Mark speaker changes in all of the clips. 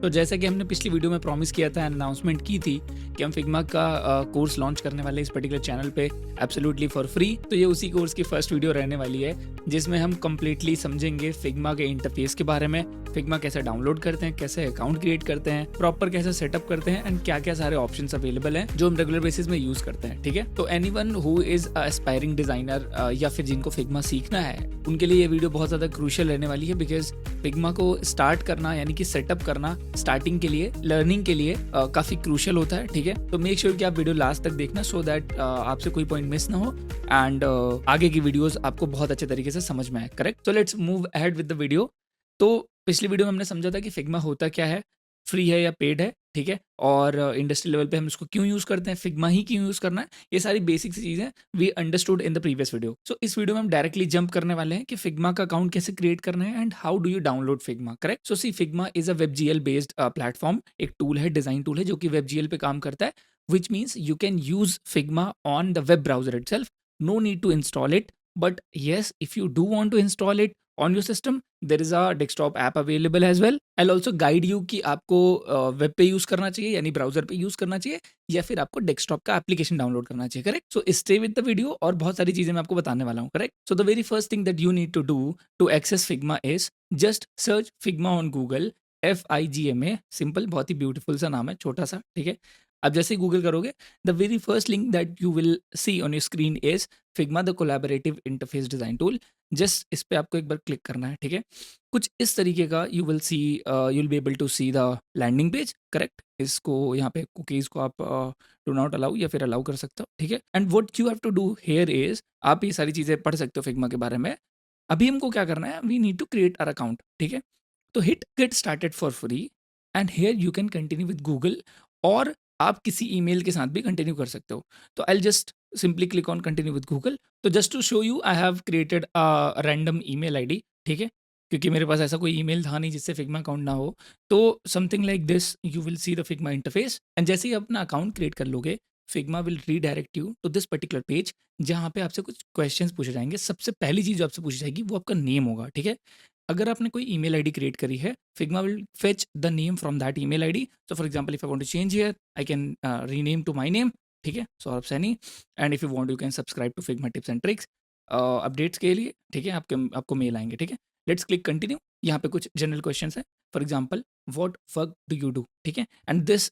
Speaker 1: तो जैसा कि हमने पिछली वीडियो में प्रॉमिस किया था, अनाउंसमेंट की थी कि हम फिग्मा का कोर्स लॉन्च करने वाले हैं इस पर्टिकुलर चैनल पे एब्सोल्युटली फॉर फ्री। तो ये उसी कोर्स की फर्स्ट वीडियो रहने वाली है जिसमें हम कंप्लीटली समझेंगे फिग्मा के इंटरफेस के बारे में, फिग्मा कैसे डाउनलोड करते हैं, कैसे अकाउंट क्रिएट करते हैं, प्रॉपर कैसे सेटअप करते हैं एंड क्या क्या सारे ऑप्शंस अवेलेबल हैं जो हम रेगुलर बेसिस में यूज करते हैं। ठीक है, तो anyone who is aspiring designer या फिर जिनको फिग्मा सीखना है उनके लिए ये वीडियो बहुत ज्यादा क्रूशियल रहने वाली है, बिकॉज फिग्मा को स्टार्ट करना यानी कि सेटअप करना स्टार्टिंग के लिए, लर्निंग के लिए काफी क्रूशियल होता है। ठीक है, तो मेक श्योर कि आप वीडियो लास्ट तक देखना सो दैट आपसे कोई पॉइंट मिस ना हो एंड आगे की वीडियोस आपको बहुत अच्छे तरीके से समझ में आए। करेक्ट, तो let's move ahead with the video. तो पिछली वीडियो में हमने समझा था कि फिग्मा होता क्या है, फ्री है या पेड है। ठीक है, और इंडस्ट्री लेवल पे हम इसको क्यों यूज करते हैं, फिग्मा ही क्यों यूज करना है, ये सारी बेसिक चीजें we understood in the previous video. So इस वीडियो में हम डायरेक्टली जंप करने वाले हैं कि फिग्मा का अकाउंट कैसे क्रिएट करना है and how do you download Figma. Correct, so see Figma is a WebGL based platform, एक टूल है, डिजाइन टूल है जो कि WebGL पे काम करता है, which means you can use Figma on the web browser itself. No need to install it, but yes, if you do want to install it on your system, there is a desktop app available as well. I'll also guide you कि आपको web पे use करना चाहिए यानी browser पे use करना चाहिए या फिर आपको डेस्कटॉप का एप्लीकेशन डाउनलोड करना चाहिए। Correct, so stay with the video और बहुत सारी चीजें मैं आपको बताने वाला हूँ। Correct, so the very first thing that you need to do to access Figma is just search Figma on Google. FIGMA, simple, बहुत ही ब्यूटीफुल सा नाम है, छोटा सा। ठीक है, अब जैसे ही गूगल करोगे the very first link that you will C on your screen is Figma the collaborative interface design tool. Just इस पे आपको एक बार क्लिक करना है। ठीक है, कुछ इस तरीके का you will see, you will be able to see the landing page. Correct, इसको यहाँ पे कुकीज को आप डू नॉट अलाउ या फिर अलाउ कर सकते हो। ठीक है, and what you have to do here is, आप ये सारी चीजें पढ़ सकते हो फिग्मा के बारे में। अभी हमको क्या करना है, we need to create our account. ठीक है, तो hit get started for free and here you can continue with Google, और आप किसी ईमेल के साथ भी कंटिन्यू कर सकते हो। तो I just simply click on continue with Google. तो just to show you I have created a random email ID. ठीक है, क्योंकि मेरे पास ऐसा कोई ईमेल था नहीं जिससे फिग्मा अकाउंट ना हो। तो something like this you will see the Figma interface and जैसे ही आप अपना अकाउंट क्रिएट कर लोगे, Figma will redirect you to this particular page जहाँ पे आपसे कुछ क्वेश्चंस पूछे जाएंगे। सबसे पहली चीज जो आपसे पूछी जाएगी वो आपका नेम होगा। ठीक है, अगर आपने कोई ईमेल आईडी क्रिएट करी है, Figma will fetch the name from that email ID. So for example if I want to change here, I can rename to my name. ठीक है, Saurabh Saini. And if you want you can subscribe to Figma tips and tricks updates के लिए। ठीक है, आपको mail आएंगे। ठीक है, लेट्स क्लिक कंटिन्यू। यहाँ पे कुछ जनरल क्वेश्चंस है, for example what work do you do. ठीक है, and this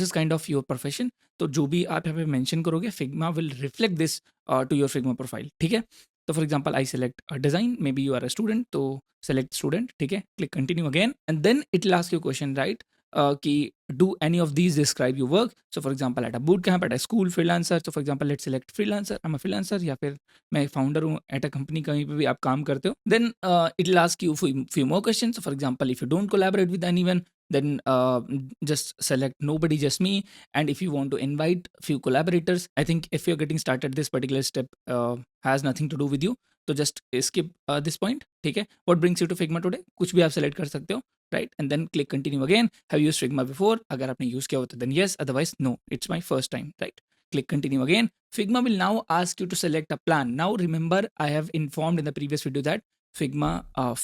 Speaker 1: is kind of your profession. तो जो भी आप यहाँ पे मेंशन करोगे, Figma will reflect this to your Figma profile. ठीक है, तो for example I select design, may be you are a student, तो सेलेक्ट स्टूडेंट। ठीक है, click continue again and then it will ask you question, right, कि do any of these describe your work. So for example at a boot camp, at a school, freelancer. So for example let select freelancer, I am a freelancer, या फिर मैं founder हूँ at a company, कहीं पे भी आप काम करते हो। Then it will ask you few more question. For example if you don't collaborate with anyone, then just select nobody, just me. And if you want to invite few collaborators, I think if you're getting started, this particular step has nothing to do with you, तो just skip this point. ठीक है, what brings you to Figma today, कुछ भी आप select कर सकते हो, right, and then click continue again. Have you used Figma before? अगर आपने use किया हो तो then yes, otherwise no, it's my first time, right. Click continue again. Figma will now ask you to select a plan. Now remember, I have informed in the previous video that Figma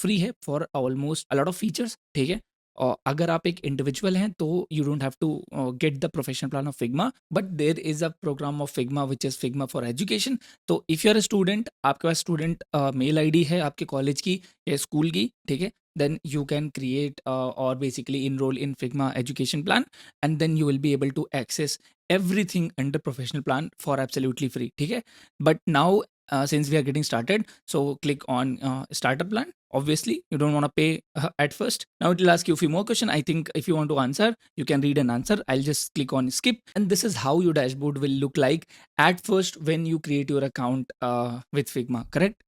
Speaker 1: free है for almost a lot of features. ठीक है, और अगर आप एक individual हैं तो you don't have to get the professional plan of Figma, but there is a program of Figma which is Figma for education. तो if you are a student, आपके पास स्टूडेंट मेल आईडी है आपके college की या school की, ठीक है, then you can create or basically enroll in Figma education plan, and then you will be able to access everything under professional plan for absolutely free. ठीक है, but now since we are getting started, so click on starter plan. Obviously you don't want to pay at first. Now it will ask you a few more questions. I think if you want to answer, you can read and answer. I'll just click on skip, and this is how your dashboard will look like at first when you create your account with Figma. Correct.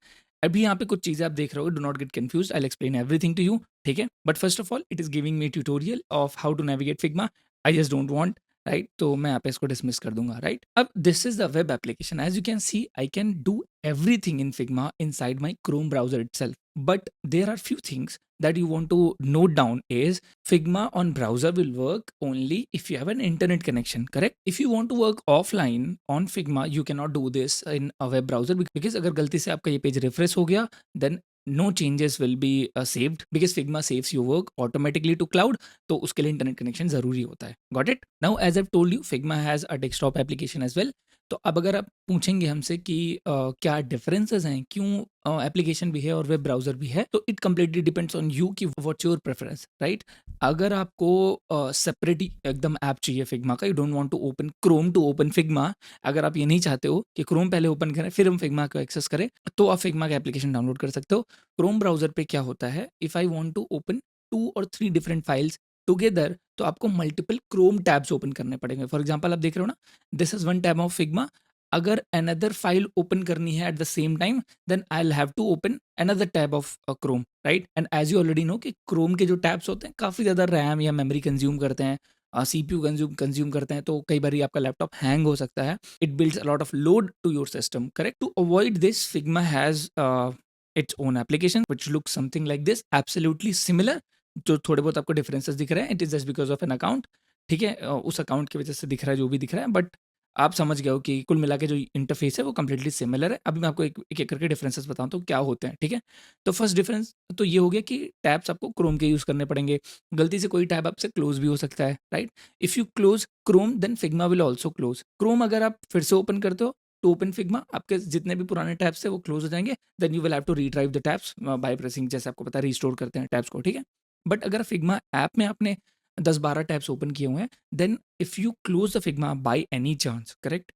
Speaker 1: अभी यहाँ पे कुछ चीज़ें आप देख रहे हो, do not get confuse, I explain everything to you. ठीक है, but first of all it is giving me tutorial of how to navigate Figma. I just don't want, right, तो मैं यहाँ पे इसको डिसमिस कर दूंगा। राइट, अब this is the web application. As you can see, I can do everything in Figma inside my Chrome browser itself. But there are few things that you want to note down is Figma on browser will work only if you have an internet connection, correct? If you want to work offline on Figma, you cannot do this in a web browser because अगर गलती से आपका ये page refresh हो गया, then no changes will be saved because Figma saves your work automatically to cloud, तो उसके लिए इंटरनेट कनेक्शन जरूरी होता है। Got it? Now as I told you, Figma has a desktop application as well. तो अब अगर आप पूछेंगे हमसे कि क्या डिफरेंसेस हैं, क्यों एप्लीकेशन भी है और वेब ब्राउजर भी है, तो it completely depends on you कि व्हाट्स योर प्रेफरेंस, राइट? अगर आपको सेपरेट एकदम ऐप चाहिए फिग्मा का, you don't want to open Chrome to open Figma, अगर आप ये नहीं चाहते हो कि क्रोम पहले ओपन करें फिर हम फिग्मा को एक्सेस करें, तो आप फिग्मा का एप्लीकेशन डाउनलोड कर सकते हो। क्रोम ब्राउजर पे क्या होता है, if I want to open 2 और 3 डिफरेंट फाइल्स टुगेदर, तो आपको मल्टीपल क्रोम टैब्स ओपन करने पड़ेंगे। फॉर एग्जांपल आप देख रहे हो ना, this is one tab of Figma. अगर अनदर फाइल ओपन करनी है at the same time, then I will have to open another tab of Chrome, right? And as you already know कि Chrome के जो टैब्स होते हैं काफ़ी ज़्यादा रैम या मेमोरी कंज्यूम करते हैं, सीपीयू कंज्यूम करते हैं, तो कई बार आपका लैपटॉप हैंग हो सकता है। It builds a lot of load to your system, correct? To avoid this, Figma has its own application which looks something like this, absolutely similar। जो थोड़े बहुत आपको डिफरेंसेस दिख रहे हैं, it is just because of an account, ठीक है? उस अकाउंट की वजह से दिख रहा है जो भी दिख रहा है, बट आप समझ गए हो कि कुल मिला के जो इंटरफेस है वो कंप्लीटली सिमिलर है। अभी मैं आपको एक एक करके डिफरेंसेस बताता हूँ क्या होते हैं, ठीक है? तो फर्स्ट डिफरेंस तो ये हो गया कि टैब्स आपको क्रोम के यूज़ करने पड़ेंगे। गलती से कोई टैब आपसे क्लोज भी हो सकता है, right? If you close Chrome then Figma will also close Chrome. अगर आप फिर से ओपन करते हो टू ओपन फिग्मा, आपके जितने भी पुराने टैब्स थे वो क्लोज हो जाएंगे। Then you will have to redrive the tabs by pressing, जैसे आपको पता है रिस्टोर करते हैं टैब्स को, ठीक है? बट अगर फिग्मा ऐप में आपने 10-12 टैब्स ओपन किए हुए हैं, then if you close the Figma by any chance, correct,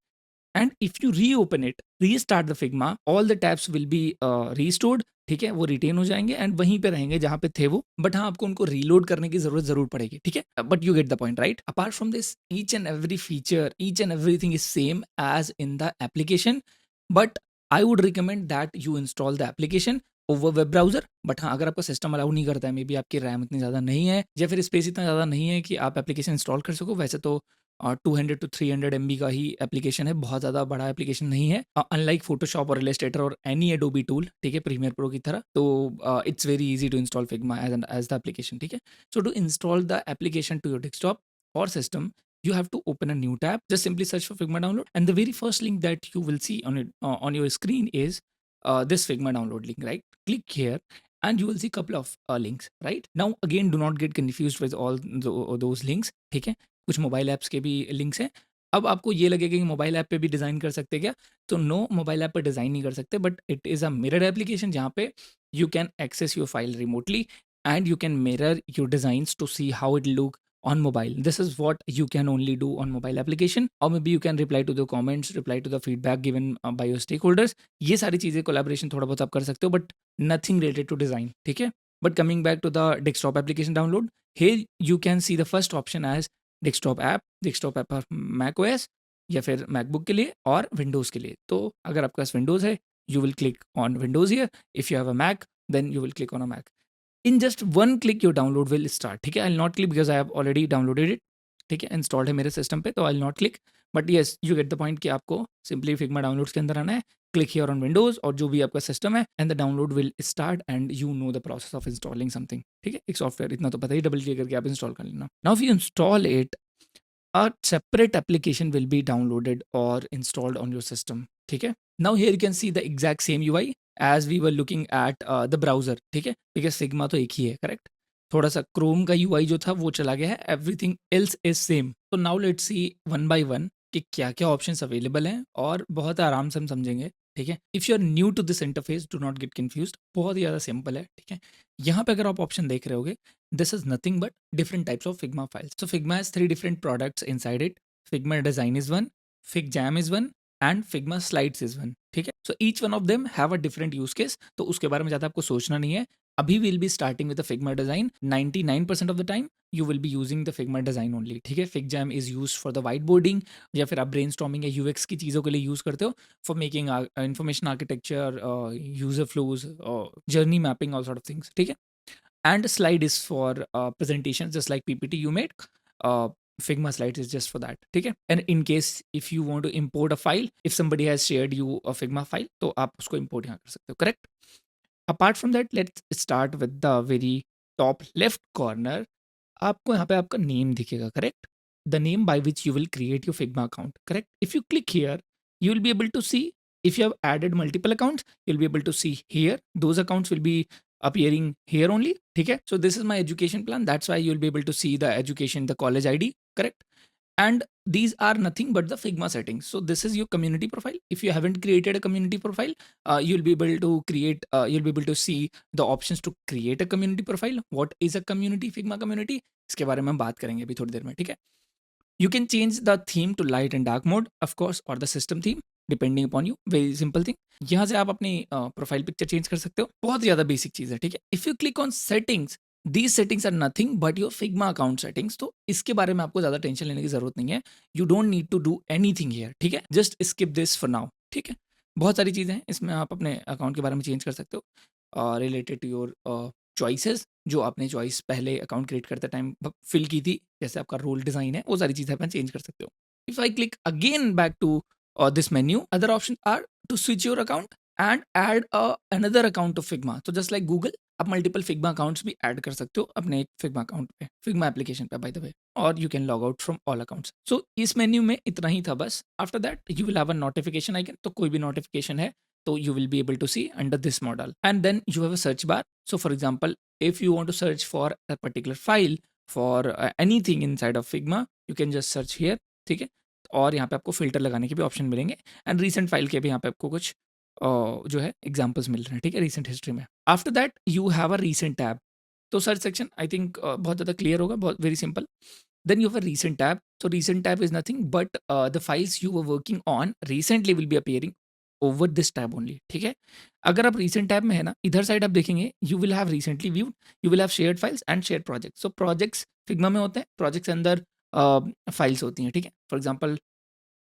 Speaker 1: and if you reopen it, restart the Figma, all the tabs will be restored, ठीक है? वो रिटेन हो जाएंगे एंड वहीं पे रहेंगे जहां पे थे वो, बट हाँ आपको उनको रीलोड करने की जरूर पड़ेगी, ठीक है? But you get the point, right? Apart from this, each and every feature, each and everything is same as in the application, but I would recommend that you install the application over web browser. But हाँ, अगर आपका system allow नहीं करता है, may be आपकी RAM इतनी ज़्यादा नहीं है या फिर स्पेस इतना ज़्यादा नहीं है कि आप एप्लीकेशन इंस्टॉल कर सको, वैसे तो 200 to 300 MB का ही एप्लीकेशन है, बहुत ज़्यादा बड़ा एप्लीकेशन नहीं है, अनलाइक फोटोशॉप और इलस्ट्रेटर और एनी एडोबी टूल, ठीक है, प्रीमियर प्रो की तरह। तो it's very easy to install Figma as the application, ठीक है? So to install the application to your desktop और system, you have to open a new tab. Just simply search for Figma download, and the very first link that you will see on your screen is this Figma download link, right? Click here and you will see couple of links, right? Now again, do not get confused with all those links, ठीक है? कुछ mobile apps के भी links हैं। अब आपको ये लगेगा कि मोबाइल ऐप पे भी डिज़ाइन कर सकते हैं क्या? तो नो, मोबाइल ऐप पे डिज़ाइन नहीं कर सकते, but it is a mirror application जहाँ पे you can access your file remotely and you can mirror your designs to see how it look on mobile. This is what you can only do on mobile application, or maybe you can reply to the comments, reply to the feedback given by your stakeholders. ये सारी चीज़ें collaboration थोड़ा बहुत आप कर सकते हो, but nothing related to design, ठीक है? But coming back to the desktop application download, here you can see the first option as desktop app पर मैक ओएस या फिर मैकबुक के लिए और विंडोज़ के लिए। तो अगर आपके पास विंडोज़ है, you will click on Windows here. If you have a Mac, then you will click on a Mac. In just one click your download will start, ठीक है? I will not click because I have already downloaded it, ठीक है? Installed है मेरे system पे, तो I will not click, but yes you get the point कि आपको सिंपली फिग्मा डाउनलोड्स के अंदर आना है, क्लिक हियर ऑन विंडोज और जो भी आपका सिस्टम है, and the download will start and you know the process of installing something, ठीक है? एक सॉफ्टवेयर, इतना तो पता ही, डबल क्लिक करके आप इंस्टॉल कर लेना। Now if you install it, a separate application will be downloaded or installed on your system, ठीक है? Now here you can see the exact same UI as we were looking at the browser, ठीक है? Because Figma तो एक ही है, correct? थोड़ा सा Chrome का UI जो था वो चला गया है, everything else is same। तो now let's see one by one कि क्या क्या ऑप्शंस अवेलेबल हैं और बहुत आराम से हम समझेंगे, ठीक है? If you are new to this interface, do not get confused, बहुत ही ज़्यादा सिंपल है, ठीक है? यहाँ पे अगर आप ऑप्शन देख रहे होगे, this is nothing but different types of Figma files. So Figma has 3 different products inside it. Figma Design is one, FigJam is one, and Figma Slides is one, ठीक है? So each one of them have a different use case, तो उसके बारे में ज़्यादा आपको सोचना नहीं है। अभी we'll be starting with the Figma Design। 99% of the time you will be using the Figma Design only, ठीक है? FigJam is used for the whiteboarding या फिर आप brainstorming या UX की चीज़ों के लिए यूज़ करते हो, for making information architecture, user flows, journey mapping, all sort of things, ठीक है? And slide is for presentations, just like PPT you made. uh, Figma slides is just for that, ठीक है? And in case if you want to import a file, if somebody has shared you a Figma file, तो आप उसको import यहाँ कर सकते हो, correct? Apart from that, let's start with the very top left corner। आपको यहाँ पे आपका नेम दिखेगा, correct? The name by which you will create your Figma account, correct? If you click here, you will be able to see If you have added multiple accounts, you'll be able to see here. Those accounts will be appearing here only. ठीक है? So this is my education plan. That's why you'll be able to see the education, the college ID, correct? And these are nothing but the Figma settings. So this is your community profile. If you haven't created a community profile, you'll be able to create, you'll be able to see the options to create a community profile. What is a community, Figma community? इसके बारे में हम बात करेंगे अभी थोड़ी देर में, ठीक है? You can change the theme to light and dark mode, of course, or the system theme, depending upon you. Very simple thing. यहाँ से आप अपनी प्रोफाइल पिक्चर चेंज कर सकते हो. बहुत ज़्यादा बेसिक चीज़ है, ठीक है? If you click on settings, these settings are nothing but your Figma account settings. तो इसके बारे में आपको ज़्यादा टेंशन लेने की ज़रूरत नहीं है. You don't need to do anything here, ठीक है? Just skip this for now, ठीक है? बहुत सारी चीज़ें हैं इसमें, आप अपने अकाउंट के बारे में चेंज कर सकते हो रिलेटेड टू योर चॉइसेस, जो आपने चॉइस पहले अकाउंट क्रिएट करते टाइम फिल की थी, जैसे आपका रोल डिज़ाइन है, वो सारी चीज़ें आप चेंज कर सकते हो. If I click again back to this menu, other option are to switch your account and add another account of Figma. तो जस्ट लाइक गूगल, आप मल्टीपल फिग्मा अकाउंट्स भी ऐड कर सकते हो अपने एक फिग्मा अकाउंट पे, फिग्मा एप्लीकेशन पे बाय द वे, और you can log out from all accounts. So इस मेन्यू में इतना ही था बस. After that you will have a notification icon. तो कोई भी नोटिफिकेशन है तो you will be able to see under this model, and then you have a search bar. So for example, if you want to search for a particular file for anything inside of Figma, you can just search here, ठीक है? और यहाँ पे आपको filter लगाने के भी option मिलेंगे, एंड रीसेंट फाइल के भी यहाँ पे आपको कुछ जो है एग्जाम्पल्स मिल रहे हैं, ठीक है, रीसेंट हिस्ट्री में. After that you have a recent tab. तो सर्च सेक्शन आई थिंक बहुत ज़्यादा क्लियर होगा, बहुत very simple. Then you have a recent tab. So recent tab is nothing but the files you were working on recently will be appearing over this tab only, ठीक है? अगर आप recent tab में है ना, इधर साइड आप देखेंगे, you will have recently viewed, you will have shared files and shared projects. So projects Figma में होते हैं, projects के अंदर files होती हैं, ठीक है? For example,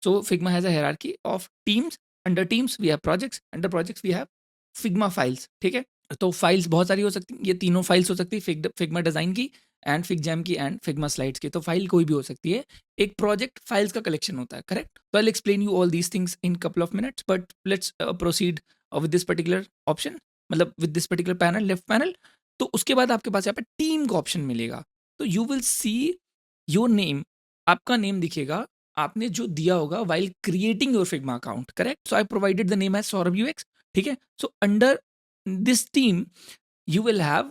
Speaker 1: so Figma has a hierarchy of teams. Under teams we have projects. Under projects we have Figma files, ठीक है? तो फाइल्स बहुत सारी हो सकती हैं. ये तीनों फाइल्स हो सकती है, फिग्मा डिज़ाइन की एंड फिगजैम की एंड फिग्मा स्लाइड्स की. तो फाइल कोई भी हो सकती है. एक प्रोजेक्ट फाइल्स का कलेक्शन होता है, करेक्ट? तो I explain you all these things in couple of minutes, but let's proceed with this particular option, मतलब with this particular panel, left panel. तो उसके बाद आपके पास यहाँ पे टीम का ऑप्शन मिलेगा. तो you will see your name, आपका नेम दिखेगा, आपने जो दिया होगा while creating your Figma account, correct? So I provided the name as Saurabh UX, ठीक है? So under this team you will have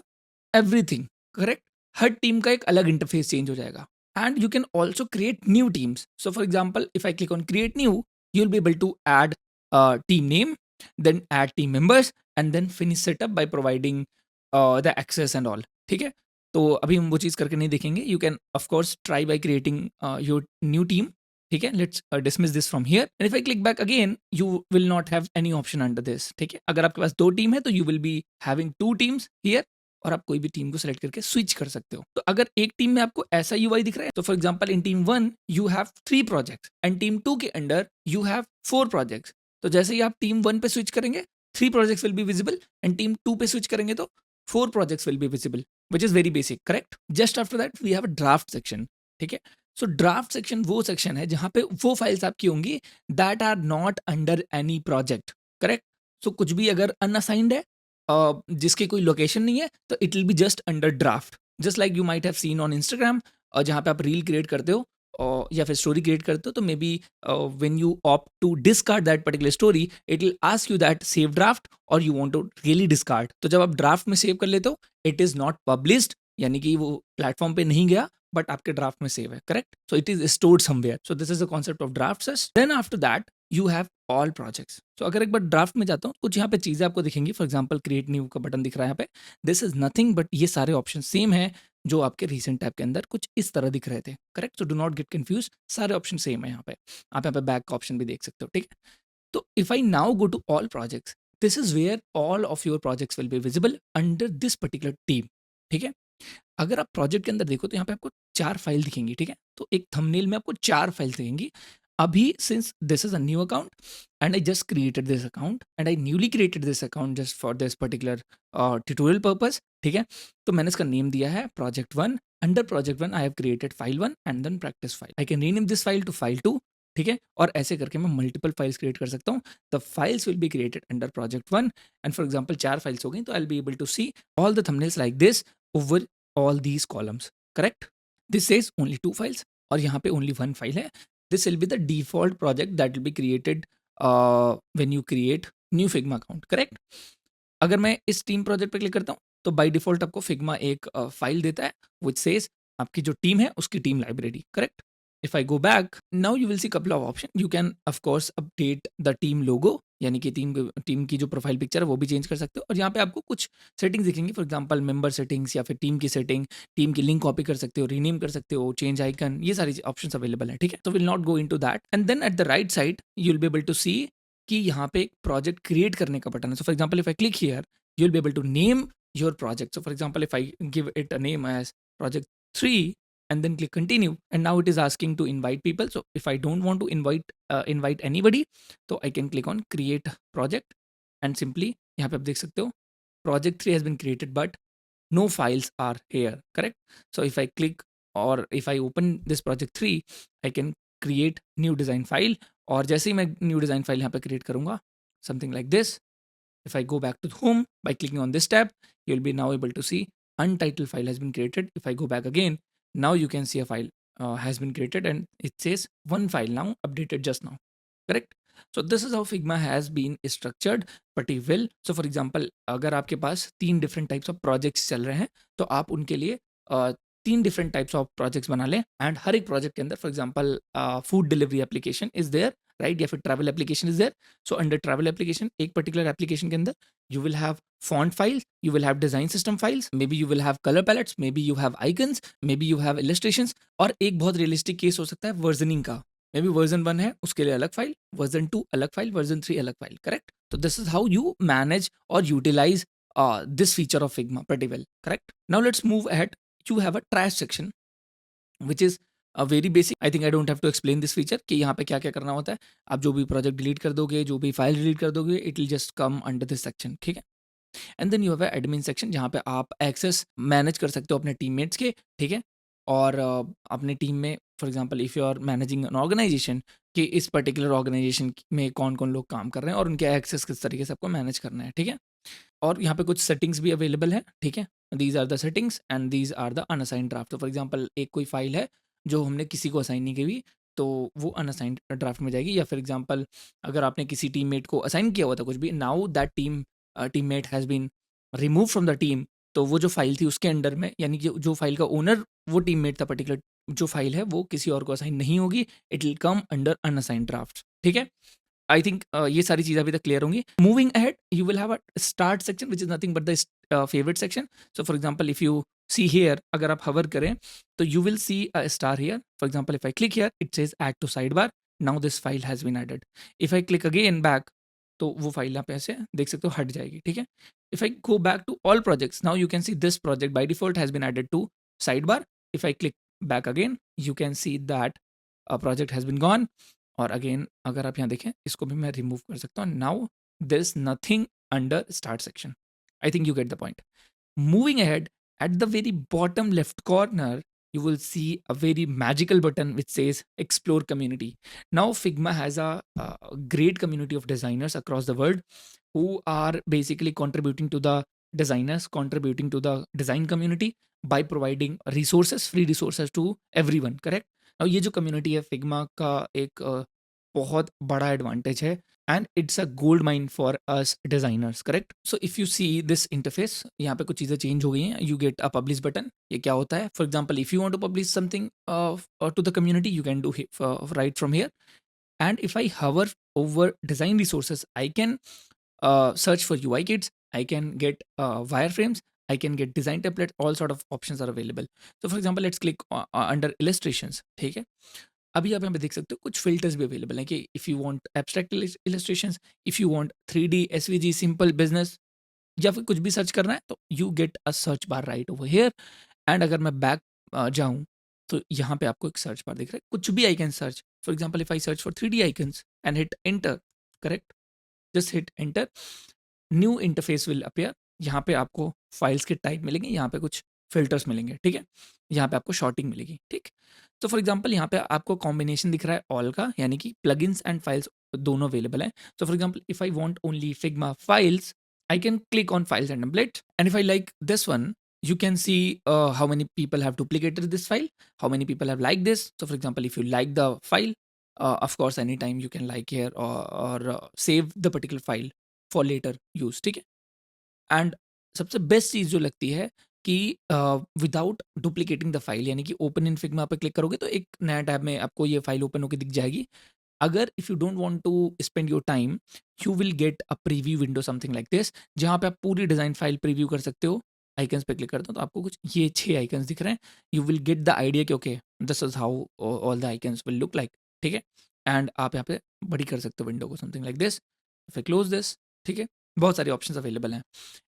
Speaker 1: everything, correct? हर टीम का एक अलग इंटरफेस चेंज हो जाएगा, and you can also create new teams. So for example, if I click on create new, you'll be able to add a team name, then add team members, and then finish setup by providing the access and all, ठीक है? तो अभी हम वो चीज़ करके नहीं देखेंगे. You can of course try by creating your new team, ठीक है? Let's dismiss this from here, and if I click back again you will not have any option under this, ठीक है? अगर आपके पास 2 टीम है तो you will be having 2 teams here, और आप कोई भी टीम को सेलेक्ट करके स्विच कर सकते हो. तो अगर एक टीम में आपको ऐसा यूआई दिख रहा है, तो for example in team 1 you have 3 projects and team 2 के अंडर यू हैव 4 प्रोजेक्ट्स. तो जैसे ही आप टीम 1 पे स्विच करेंगे 3 projects will be visible, and team 2 पे स्विच करेंगे तो 4 projects will be visible, which is very basic, correct? Just after that we have a draft section, ठीक है? सो ड्राफ्ट सेक्शन वो सेक्शन है जहाँ पे वो फाइल्स आपकी होंगी that are not under any project, correct? So कुछ भी अगर अनअसाइंड है, जिसकी कोई लोकेशन नहीं है, तो it will be just under draft, just like you might have seen on Instagram, जहाँ पे आप रील क्रिएट करते हो या फिर स्टोरी क्रिएट करते हो, तो maybe when you opt to discard that particular story, it will ask you that save draft और you want to really discard. तो जब आप ड्राफ्ट में सेव कर लेते हो, इट इज़ नॉट पब्लिश्ड, यानी कि वो प्लेटफॉर्म पे नहीं गया, बट आपके ड्राफ्ट में सेव है, correct? So it is stored somewhere. So this is the concept of drafts. Then after that you have all projects. So अगर एक बार ड्राफ्ट में जाता हूँ, कुछ यहाँ पे चीज़ें आपको दिखेंगी. फॉर एग्जाम्पल क्रिएट न्यू का बटन दिख रहा है यहाँ पे. दिस इज नथिंग बट ये सारे ऑप्शन सेम है जो आपके रीसेंट टैब के अंदर कुछ इस तरह दिख रहे थे, correct? So do not get confuse, सारे ऑप्शन सेम है यहाँ पे. आप यहाँ पे बैक का ऑप्शन भी देख सकते हो, ठीक है? तो if I now go to all projects, this is where all of your projects will be visible under this particular team, ठीक है? अगर आप प्रोजेक्ट के अंदर देखो तो यहाँ पे आपको 4 फाइल दिखेंगी, ठीक है? तो एक थंबनेल में आपको 4 फाइल दिखेंगी. अभी since this is a new account and I just created this account and I newly created this account just for this particular tutorial purpose, ठीक है? तो मैंने इसका नेम दिया है project 1. Under project 1 I have created file 1 and then practice file. I can rename this file to file 2, ठीक है? और ऐसे करके मैं मल्टीपल फाइल्स क्रिएट कर सकता हूँ. The files will be created under project 1, and for example 4 files हो गई, तो I will be able to see all the thumbnails like this over all these columns, correct? This says only 2 files और यहाँ पे only 1 file है. This will be the default project that will be created when you create new Figma account, correct? अगर मैं इस team project पे click करता हूँ तो बाय डिफॉल्ट आपको फिग्मा एक फाइल देता है विच सेज आपकी जो टीम है उसकी team library, correct? If I go back now you will see couple of option, you can of course update the team logo, यानी कि टीम की जो प्रोफाइल पिक्चर है वो भी चेंज कर सकते हो, और यहाँ पे आपको कुछ सेटिंग्स दिखेंगी, फॉर एग्जांपल मेंबर सेटिंग्स या फिर टीम की सेटिंग, टीम की लिंक कॉपी कर सकते हो, रीनेम कर सकते हो, चेंज आइकन, ये सारी ऑप्शंस अवेलेबल है, ठीक है? तो will not go into that, and then at the right side you will be able to see कि यहाँ पे एक प्रोजेक्ट क्रिएट करने का बटन है. सो for example if I click here you'll be able to name your project. So for example, if I give it a name as project 3 and then click continue, and now it is asking to invite people. So if I don't want to invite anybody, so I can click on create project, and simply यहाँ पे आप देख सकते हो project 3 has been created but no files are here, correct? So if I click or if I open this project 3, I can create new design file, और जैसे ही मैं new design file यहाँ पे create करूँगा something like this. If I go back to home by clicking on this tab, you'll be now able to see untitled file has been created. If I go back again, now you can see a file has been created and it says one file now updated just now. Correct? So this is how Figma has been structured pretty well. So for example, अगर आपके पास 3 different types of projects चल रहे हैं तो आप उनके लिए 3 different types of projects बना लें, एंड हर एक प्रोजेक्ट के अंदर for example food delivery application is there, right? या फिर travel application is there. So under travel application एक पर्टिकुलर एप्लीकेशन के अंदर you will have font files, you will have design system files, maybe you will have color palettes, maybe you have icons, maybe you have illustrations, और एक बहुत realistic case हो सकता है versioning का, मे बी वर्जन 1 है उसके लिए अलग फाइल, वर्जन 2 अलग फाइल, वर्जन 3 अलग फाइल, करेक्ट? तो this is how you manage और utilise this feature of Figma pretty well, correct? Now let's move ahead. You have a trash section which is a very basic. I think I don't have to explain this feature कि यहाँ पे क्या क्या करना होता है. आप जो भी प्रोजेक्ट डिलीट कर दोगे, जो भी फाइल डिलीट कर दोगे, it will just come under this section, ठीक है? And then you have admin section जहाँ पे आप एक्सेस मैनेज कर सकते हो अपने टीममेट्स के, ठीक है? और अपने टीम में for example if you are managing an organization कि इस पर्टिकुलर ऑर्गेनाइजेशन में कौन कौन लोग काम कर रहे हैं और उनके एक्सेस किस तरीके से आपको मैनेज करना है, ठीक है? और यहाँ पे कुछ सेटिंग्स भी अवेलेबल है, ठीक है? These are the settings and these are the unassigned draft. तो फॉर एग्जांपल एक कोई फाइल है जो हमने किसी को असाइन नहीं की हुई, तो वो अनअसाइंड ड्राफ्ट में जाएगी. या फिर एग्जांपल अगर आपने किसी टीममेट को असाइन किया हुआ था कुछ भी, now that teammate has been remove from the team, तो वो जो फाइल थी उसके अंडर में, यानी कि जो फाइल का ओनर वो टीममेट था पर्टिकुलर, जो फाइल है वो किसी और को असाइन नहीं होगी, it will come under unassigned draft, ठीक है? आई थिंक ये सारी चीज़ें अभी तक क्लियर होंगी. Moving ahead you will have a start section which is nothing but the favourite section. So for example if you see here, अगर आप हवर करें तो you will see a star here. For example if I click here it says add to sidebar. Now this file has been added. If I click again back तो वो file आप ऐसे देख सकते हो हट जाएगी, ठीक है? If I go back to all projects, now you can see this project by default has been added to sidebar. If I click back again you can see that project has been gone. और अगेन अगर आप यहाँ देखें इसको भी मैं remove कर सकता हूँ. Now there is nothing under start section. I think you get the point. Moving ahead, at the very bottom left corner, you will see a very magical button which says Explore Community. Now, Figma has a great community of designers across the world who are basically contributing to the designers, contributing to the design community by providing resources, free resources to everyone, correct? Now, ये जो community है Figma का एक बहुत बड़ा advantage है, and it's a gold mine for us designers, correct? So if you see this interface, यहाँ पे कुछ चीज़ें चेंज हो गई हैं. You get a publish button. ये क्या होता है? For example if you want to publish something to the community you can do right from here. And if I hover over design resources I can search for UI kits, I can get wireframes, I can get design templates, all sort of options are available. So for example, let's click under illustrations, ठीक है? अभी आप यहाँ पे देख सकते हो कुछ फिल्टर्स भी अवेलेबल हैं कि if you want abstract illustrations, if you want 3D SVG simple business, या फिर कुछ भी सर्च करना है तो you get a search bar right over here. And अगर मैं बैक जाऊँ तो यहाँ पे आपको एक सर्च बार दिख रहा है, कुछ भी I can search. For example if I search for 3D icons and hit enter, correct? Just hit enter, new interface will appear. यहाँ पे आपको फाइल्स के टाइप मिलेंगे, यहाँ पे कुछ फिल्टर्स मिलेंगे, ठीक है? यहाँ पे आपको शॉर्टिंग मिलेगी, ठीक? तो फॉर एग्जांपल यहाँ पे आपको कॉम्बिनेशन दिख रहा है ऑल का, यानी कि प्लगइन्स एंड फाइल्स दोनों अवेलेबल हैं. सो for example if I want only Figma files, I can click on files and template, and if I like this one you can see how many people have duplicated this file, how many people have liked this. So for example, if you like the file, of course any time you can like here और save the particular file for later use, ठीक है। And सबसे best चीज़ जो लगती है कि without duplicating the file, यानी कि ओपन इन फिग्मा पे क्लिक करोगे तो एक नया टैब में आपको ये फाइल ओपन होकर दिख जाएगी। अगर if you don't want to spend your time, you will get a preview window something like this, जहाँ पे आप पूरी डिज़ाइन फाइल प्रीव्यू कर सकते हो। आइकन्स पे क्लिक करते हो तो आपको कुछ ये 6 आइकन्स दिख रहे हैं। You will get the idea कि okay this is how all the icons will look like, ठीक है। एंड आप यहाँ पे बड़ी कर सकते हो विंडो को समथिंग लाइक दिस, फिर क्लोज दिस, ठीक है। बहुत सारे ऑप्शंस अवेलेबल हैं।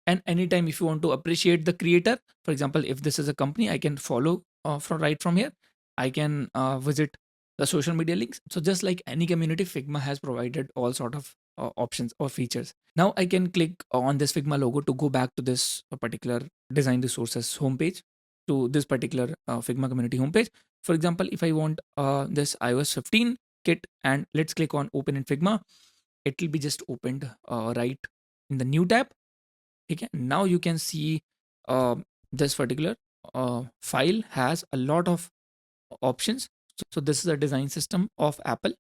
Speaker 1: And any time if you want to appreciate the creator, for example if this is a company, I can follow from right from here, I can visit the social media links. So just like any community, Figma has provided all sort of options or features. Now I can click on this Figma logo to go back to this particular design resources homepage, to this particular Figma community homepage. For example, if I want this iOS 15 kit, and let's click on open in Figma, it will be just opened right in the new tab. Okay, now you can see uh, this particular file has a lot of options. So this is a design system of Apple,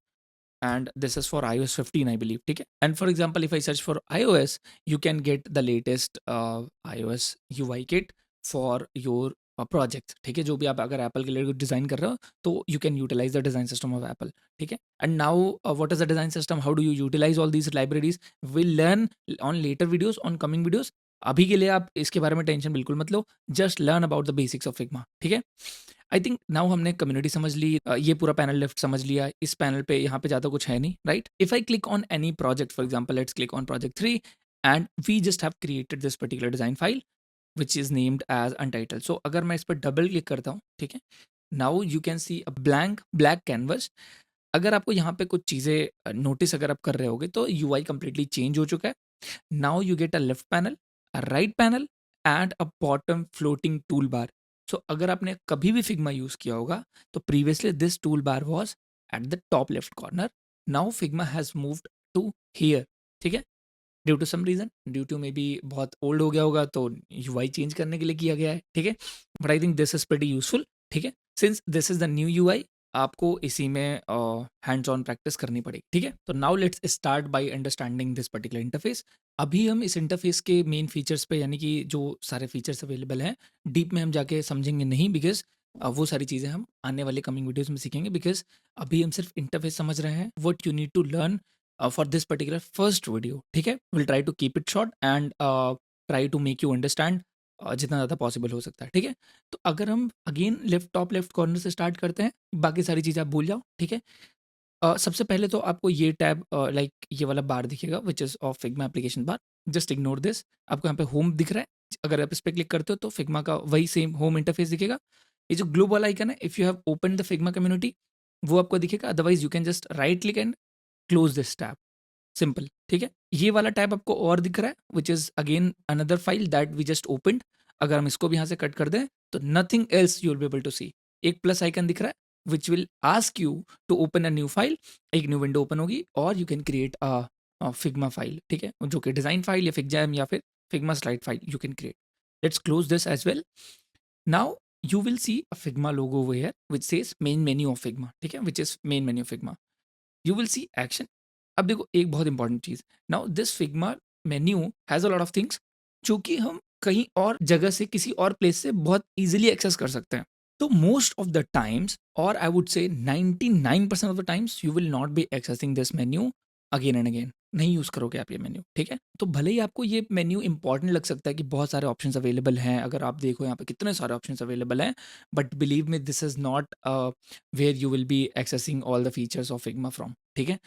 Speaker 1: and this is for iOS 15, I believe. ठीक है? And for example, if I search for iOS, you can get the latest iOS UI kit for your projects. ठीक है? जो भी आप अगर Apple के लिए डिजाइन कर रहे हो, तो you can utilize the design system of Apple. ठीक है? And now, what is the design system? How do you utilize all these libraries? We'll learn on later videos, on coming videos. अभी के लिए आप इसके बारे में टेंशन बिल्कुल मत लो, just learn about the basics of Figma, ठीक है। आई थिंक नाउ हमने कम्युनिटी समझ ली, ये पूरा पैनल लेफ्ट समझ लिया। इस पैनल पे यहाँ पे ज़्यादा कुछ है नहीं, right. If I click on any project, for example let's click on project 3, and we just have created this particular design file which is named as untitled. So अगर मैं इस पर डबल क्लिक करता हूँ, ठीक है, now you can C a blank black canvas. अगर आपको यहाँ पे कुछ चीज़ें नोटिस अगर आप कर रहे होगे तो यू आई कम्प्लीटली चेंज हो चुका है। Now you get a left panel, a right panel and a bottom floating toolbar. So अगर आपने कभी भी Figma यूज़ किया होगा तो previously this toolbar was at the top left corner. Now Figma has moved to here. ठीक है, due to some reason, due to maybe बहुत ओल्ड हो गया होगा तो यूआई चेंज करने के लिए किया गया है, ठीक है। But I think this is pretty useful, ठीक है। Since this is the new UI, आपको इसी में हैंड्स ऑन प्रैक्टिस करनी पड़ेगी, ठीक है। तो now let's start by understanding this particular interface. अभी हम इस इंटरफेस के मेन फीचर्स पे, यानी कि जो सारे फीचर्स अवेलेबल हैं, डीप में हम जाके समझेंगे नहीं, बिकॉज वो सारी चीज़ें हम आने वाले कमिंग वीडियोस में सीखेंगे। बिकॉज अभी हम सिर्फ इंटरफेस समझ रहे हैं, what you need to learn for this particular first video, ठीक है। Will try to keep it short and try to make you understand जितना ज़्यादा पॉसिबल हो सकता है, ठीक है। तो अगर हम अगेन टॉप लेफ्ट कॉर्नर से स्टार्ट करते हैं, बाकी सारी चीज़ें आप भूल जाओ, ठीक है। सबसे पहले तो आपको ये टैब लाइक ये वाला बार दिखेगा which is of Figma application bar, just ignore this. आपको यहाँ पे होम दिख रहा है, अगर आप इस पर क्लिक करते हो तो फिग्मा का वही सेम होम इंटरफेस दिखेगा। ये जो ग्लो वाला आइकन है, if you have open the Figma community, वो आपको दिखेगा। Otherwise you can just right click and close this tab, simple, ठीक है। ये वाला टैब आपको और दिख रहा है which is again another file that we just opened. अगर हम इसको भी यहाँ से कट कर दें तो nothing else you will be able to see. एक प्लस आइकन दिख रहा है which will ask you to open a new file. एक न्यू विंडो ओपन होगी और you can create a Figma file, ठीक है, जो कि डिजाइन फाइल या फिगजैम या फिर Figma slide file you can create. Let's close this as well. Now you will see a Figma logo over here which says main menu of Figma, ठीक है, which is main menu of Figma. You will see action. अब देखो एक बहुत important चीज, now this Figma menu has a lot of things जो कि हम कहीं और जगह से किसी और प्लेस से बहुत इजीली एक्सेस कर सकते हैं। तो मोस्ट ऑफ द टाइम्स, और I would say 99% of the times, you will not be accessing this menu again and again. नहीं यूज करोगे आप ये मेन्यू, ठीक है। तो भले ही आपको ये मेन्यू इंपॉर्टेंट लग सकता है कि बहुत सारे ऑप्शंस अवेलेबल हैं, अगर आप देखो यहाँ पे कितने सारे ऑप्शंस अवेलेबल हैं, but believe me this is not where you will be accessing all the features of Figma from, ठीक है।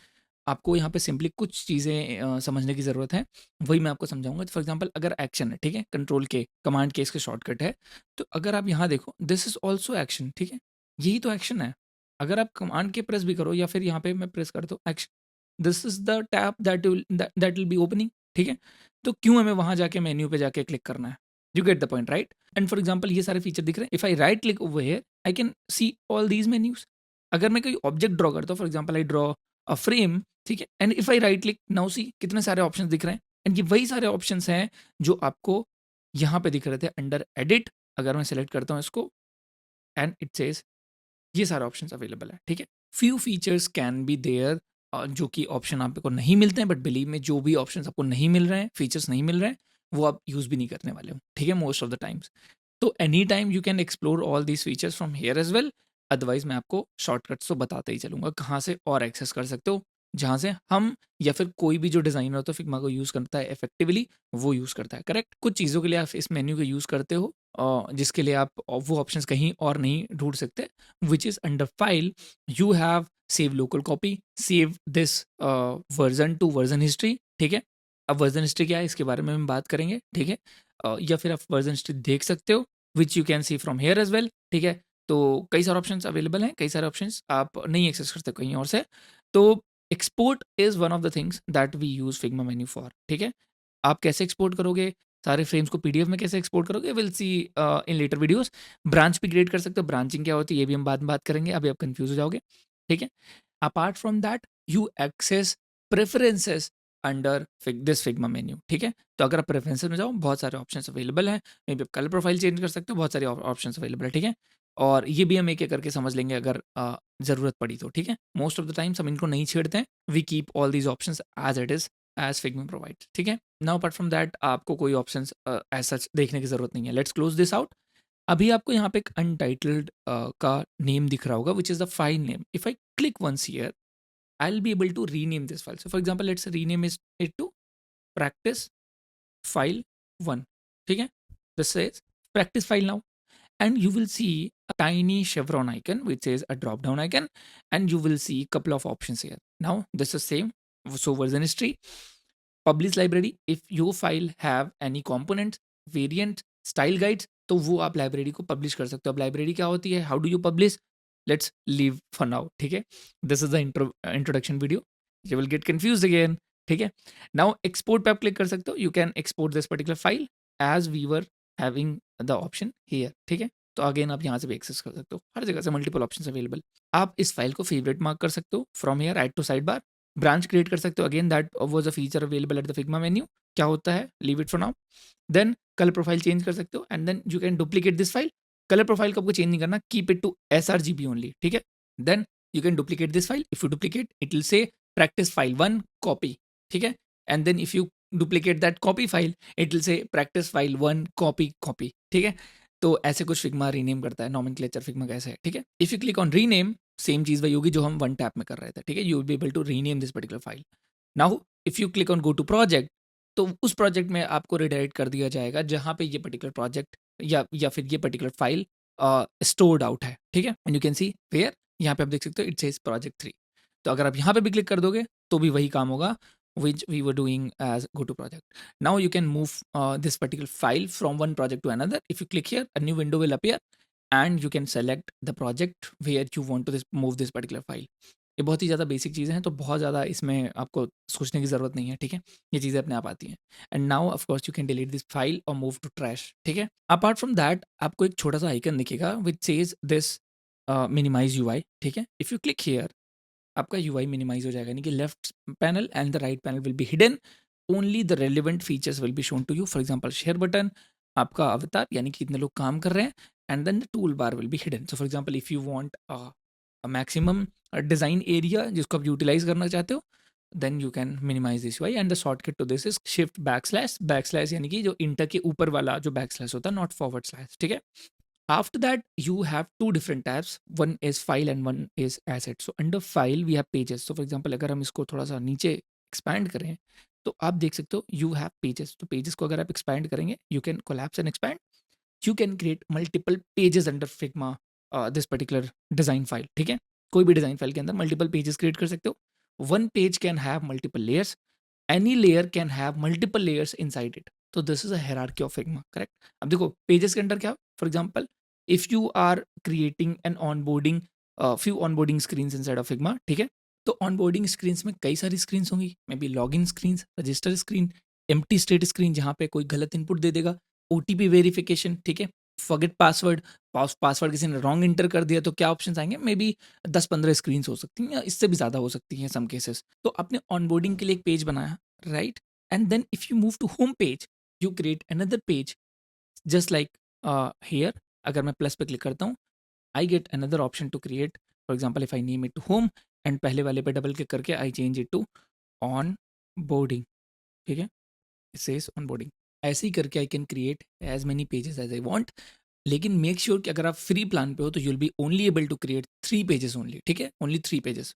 Speaker 1: आपको यहाँ पे सिंपली कुछ चीज़ें समझने की ज़रूरत है, वही मैं आपको समझाऊंगा। फॉर एग्जांपल अगर एक्शन है, ठीक है, कंट्रोल के कमांड के इसके शॉर्टकट है, तो अगर आप यहाँ देखो दिस इज ऑल्सो एक्शन, ठीक है, यही तो एक्शन है। अगर आप कमांड के प्रेस भी करो या फिर यहाँ पे मैं प्रेस करता हूँ action, this is the tab that will be opening, ठीक है। तो क्यों हमें वहाँ जाके मेन्यू पे जाके क्लिक करना है? You get the point, right. And for example ये सारे फीचर दिख रहे हैं, if I right click over here I can see all these menus. अगर मैं कोई ऑब्जेक्ट ड्रॉ करता हूँ, for example I draw a frame, ठीक है, and if I right click now see कितने सारे ऑप्शंस दिख रहे हैं। एंड ये वही सारे ऑप्शंस हैं जो आपको यहाँ पे दिख रहे थे अंडर एडिट। अगर मैं सेलेक्ट करता हूँ इसको एंड इट सेज ये सारे ऑप्शंस अवेलेबल है, ठीक है। Few features can be there जो कि ऑप्शन आपको नहीं मिलते हैं, बट बिलीव में जो भी ऑप्शन आपको नहीं मिल रहे हैं, फीचर्स नहीं मिल रहे हैं, वो आप यूज़ भी नहीं करने वाले हो, ठीक है, मोस्ट ऑफ द टाइम्स। तो any time you can explore all these features from here as well. Otherwise मैं आपको शॉर्टकट्स तो बताते ही चलूँगा कहाँ से और एक्सेस कर सकते हो, जहाँ से हम या फिर कोई भी जो डिज़ाइनर होता है फिग्मा को यूज़ करता है इफेक्टिवली, वो यूज़ करता है, करेक्ट। कुछ चीज़ों के लिए आप इस मेन्यू को यूज़ करते हो जिसके लिए आप वो ऑप्शंस कहीं और नहीं ढूंढ सकते, which is under file you have save local copy, save this version two version history, ठीक है। अब वर्जन हिस्ट्री क्या है इसके बारे में हम बात करेंगे, ठीक है। या फिर आप वर्जन हिस्ट्री देख सकते हो which you can see from here as well, ठीक है। तो कई सारे ऑप्शंस अवेलेबल हैं, कई सारे ऑप्शंस आप नहीं एक्सेस कर सकते कहीं और से। तो export is one of the things that we use Figma menu for, ठीक है। आप कैसे एक्सपोर्ट करोगे, सारे फ्रेम्स को पीडीएफ में कैसे एक्सपोर्ट करोगे, will see in later videos. Branch भी क्रिएट कर सकते हो, ब्रांचिंग क्या होती है ये भी हम बाद में बात करेंगे, अभी आप कंफ्यूज हो जाओगे, ठीक है। Apart from that you access preferences under this Figma menu, ठीक है। तो अगर आप प्रेफरेंसेस में जाओ बहुत सारे ऑप्शन अवेलेबल हैं, मे बी आप कलर प्रोफाइल चेंज कर सकते हो, बहुत सारे ऑप्शन अवेलेबल है, ठीक है। और ये भी हम एक एक करके समझ लेंगे अगर ज़रूरत पड़ी तो, ठीक है। मोस्ट ऑफ द टाइम्स हम इनको नहीं छेड़ते हैं, we keep all these option as it is as Figma provides, ठीक है। नाउ अपार्ट फ्रॉम दैट आपको कोई ऑप्शंस एज सच देखने की ज़रूरत नहीं है। Let's close this out. अभी आपको यहाँ पे एक अनटाइटल्ड का नेम दिख रहा होगा which is the file name. If I click once here I'll be able to rename this file. So for example, let's rename it to practice file 1. ठीक है? This says practice file now. And you will see a tiny chevron icon which says a drop down icon, and you will see a couple of options here. Now this is same. So version history, publish library. If your file have any components, variant, style guides, तो वो आप library को publish कर सकते हो। अब library क्या होती है, how do you publish, let's leave for now, ठीक है। This is the introduction video, you will get confuse again, ठीक है। नाउ एक्सपोर्ट पे आप क्लिक कर सकते हो, you can export this particular file as we were having the option here, ठीक है। तो अगेन आप यहाँ से भी एक्सेस कर सकते हो, हर जगह से मल्टीपल ऑप्शन अवेलेबल। आप इस फाइल को फेवरेट मार्क कर सकते हो from here add to sidebar. Branch create कर सकते हो, again that was a feature available at the Figma menu. क्या होता है, leave it for now. Then colour profile change कर सकते हो, and then you can duplicate this file. Colour profile को आपको चेंज नहीं करना, keep it to sRGB only, ठीक है। Then you can duplicate this file, if you duplicate it will say practice file 1 copy, ठीक है। And then if you duplicate that copy file it will say practice file 1 copy copy, ठीक है। तो ऐसे कुछ Figma rename करता है, nomenclature Figma कैसे है, ठीक है। If you click on rename, same चीज वही होगी जो हम वन टैप में कर रहे थे, ठीक है। You will be able to rename this particular file. Now if you click on go to project, तो उस प्रोजेक्ट में आपको रिडायरेक्ट कर दिया जाएगा जहाँ पे ये पर्टिकुलर प्रोजेक्ट या फिर ये पर्टिकुलर फाइल स्टोर्ड आउट है, ठीक है। And you can see where, यहाँ पे आप देख सकते हो इट सेज प्रोजेक्ट 3। तो अगर आप यहाँ पे भी क्लिक कर दोगे तो भी वही काम होगा which we were doing as go to project. Now you can move this particular file from one project to another. If you click here, a new window will appear and you can select the project where you want to move this particular file. ये बहुत ही ज़्यादा basic चीज़ें हैं, तो बहुत ज़्यादा इसमें आपको सोचने की ज़रूरत नहीं है, ठीक है। ये चीज़ें अपने आप आती हैं। And now of course you can delete this file और मूव टू ट्रैश, ठीक है। अपार्ट फ्रॉम दैट आपको एक छोटा सा आइकन दिखेगा which says this minimize UI, ठीक है। इफ यू क्लिक हियर आपका यूआई मिनिमाइज हो जाएगा, यानी कि left panel and the right panel will be hidden, only the relevant features will be shown to you. For example share button, आपका अवतार यानी कि कितने लोग काम कर रहे हैं, and then the toolbar will be hidden. So for example if you want maximum design area जिसको आप यूटिलाइज करना चाहते हो, then you can minimize this UI and the shortcut to this is shift backslash यानी कि जो inter के ऊपर वाला जो बैकस्लैश होता है, नॉट फॉरवर्ड स्लैश, ठीक है। After that, you have two different tabs. One is file and one is asset. So under file we have pages. So for example, अगर हम इसको थोड़ा सा नीचे expand करें तो आप देख सकते हो you have pages. तो pages को अगर आप expand करेंगे, you can collapse and expand. You can create multiple pages under Figma this particular design file. ठीक है, कोई भी design file के अंदर multiple pages create कर सकते हो. One page can have multiple layers. Any layer can have multiple layers inside it. तो this is a hierarchy of Figma, correct. अब देखो पेजेस के अंदर क्या, for example if you are creating an onboarding few onboarding screens inside of Figma, ठीक है। तो onboarding screens में कई सारी स्क्रीन्स होंगी, may be log in screen, register screen, empty state screen जहाँ पे कोई गलत इनपुट दे देगा, ओटीपी वेरिफिकेशन, ठीक है, फॉरगेट पासवर्ड, पासवर्ड किसी ने रॉन्ग इंटर कर दिया तो क्या ऑप्शन आएंगे, मे बी 10-15 स्क्रीन हो सकती हैं या इससे भी ज़्यादा हो सकती हैं सम केसेस। तो आपने ऑनबोर्डिंग के लिए एक पेज बनाया, right, and then if you move to home page you create another page just like here. अगर मैं प्लस पे क्लिक करता हूँ, I get another option to create for example if I name it to home and पहले वाले पे double click करके I change it to onboarding, ठीक है, इट सेज ऑन बोर्डिंग। ऐसे ही करके I can create as many pages as I want, लेकिन मेक श्योर कि अगर आप फ्री प्लान पे हो तो you will be only able to create 3 pages only, ठीक है, only 3 pages.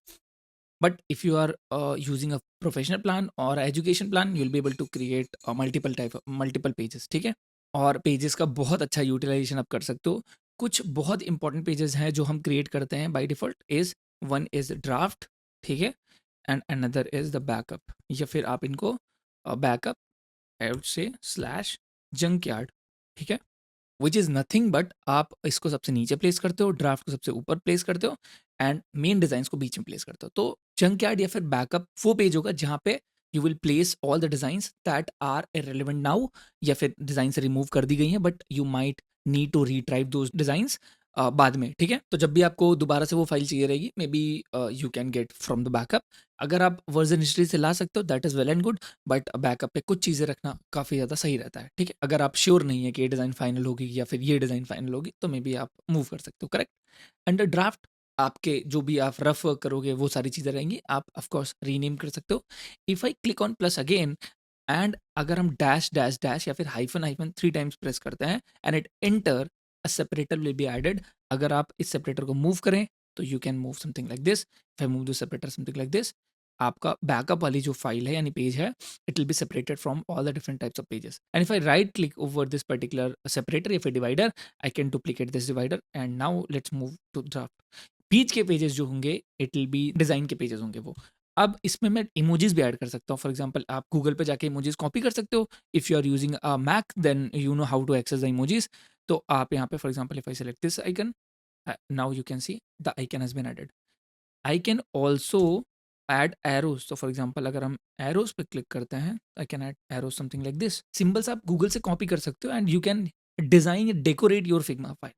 Speaker 1: But if you are using a professional plan और education plan, you will be able to create multiple pages, ठीक है। और pages का बहुत अच्छा यूटिलाइजेशन आप कर सकते हो। कुछ बहुत इंपॉर्टेंट पेजेस हैं जो हम क्रिएट करते हैं by default is, one is draft, ठीक है, and another is the backup, या फिर आप इनको backup I would say slash junk yard, ठीक है, विच इज़ नथिंग बट आप इसको सबसे नीचे प्लेस करते हो, ड्राफ्ट को सबसे ऊपर प्लेस करते हो एंड मेन डिज़ाइंस को बीच में प्लेस करते हो। तो जंक यार्ड या फिर बैकअप वो पेज होगा जहाँ पे you will place all the designs that are irrelevant now, या फिर डिज़ाइन से रिमूव कर दी गई हैं but you might need to retrieve those designs बाद में, ठीक है। तो जब भी आपको दोबारा से वो फाइल चाहिए रहेगी, मे be you can get from the backup. अगर आप वर्जन हिस्ट्री से ला सकते हो that is well and good, but backup पे कुछ चीज़ें रखना काफ़ी ज़्यादा सही रहता है, ठीक है। अगर आप श्योर नहीं है कि ये डिज़ाइन फाइनल होगी या फिर ये डिज़ाइन फाइनल होगी, तो मे बी आप मूव कर सकते हो, करेक्ट। अंडर ड्राफ्ट आपके जो भी आप रफ वर्क करोगे वो सारी चीज़ें रहेंगी, आप ऑफ कोर्स रीनेम कर सकते हो। If I click on plus again and अगर हम डैश डैश डैश या फिर हाइफन हाइफन 3 टाइम्स प्रेस करते हैं and it enter, a separator will be added. अगर आप इस सेपरेटर को मूव करें तो you can move something like this, if I move the separator something like this, आपका बैकअप वाली जो फाइल है यानी पेज है, it will be separated from all the different types of pages. And if I right click over this particular separator या फिर divider, I can duplicate this divider and now let's move to draft. बीच के pages जो होंगे it will be design के pages होंगे वो। अब इसमें मैं इमोजीज भी ऐड कर सकता हूँ। फॉर एग्जांपल आप गूगल पे जाके इमोजीज कॉपी कर सकते हो। If you are using a Mac then you know how to access the emojis. तो आप यहाँ पे for example if I select this icon, now you can see the icon has been added. I can also add arrows. तो for example अगर हम arrows पे click करते हैं, I can add arrows something like this. Symbols आप Google से copy कर सकते हो and you can design decorate your Figma file,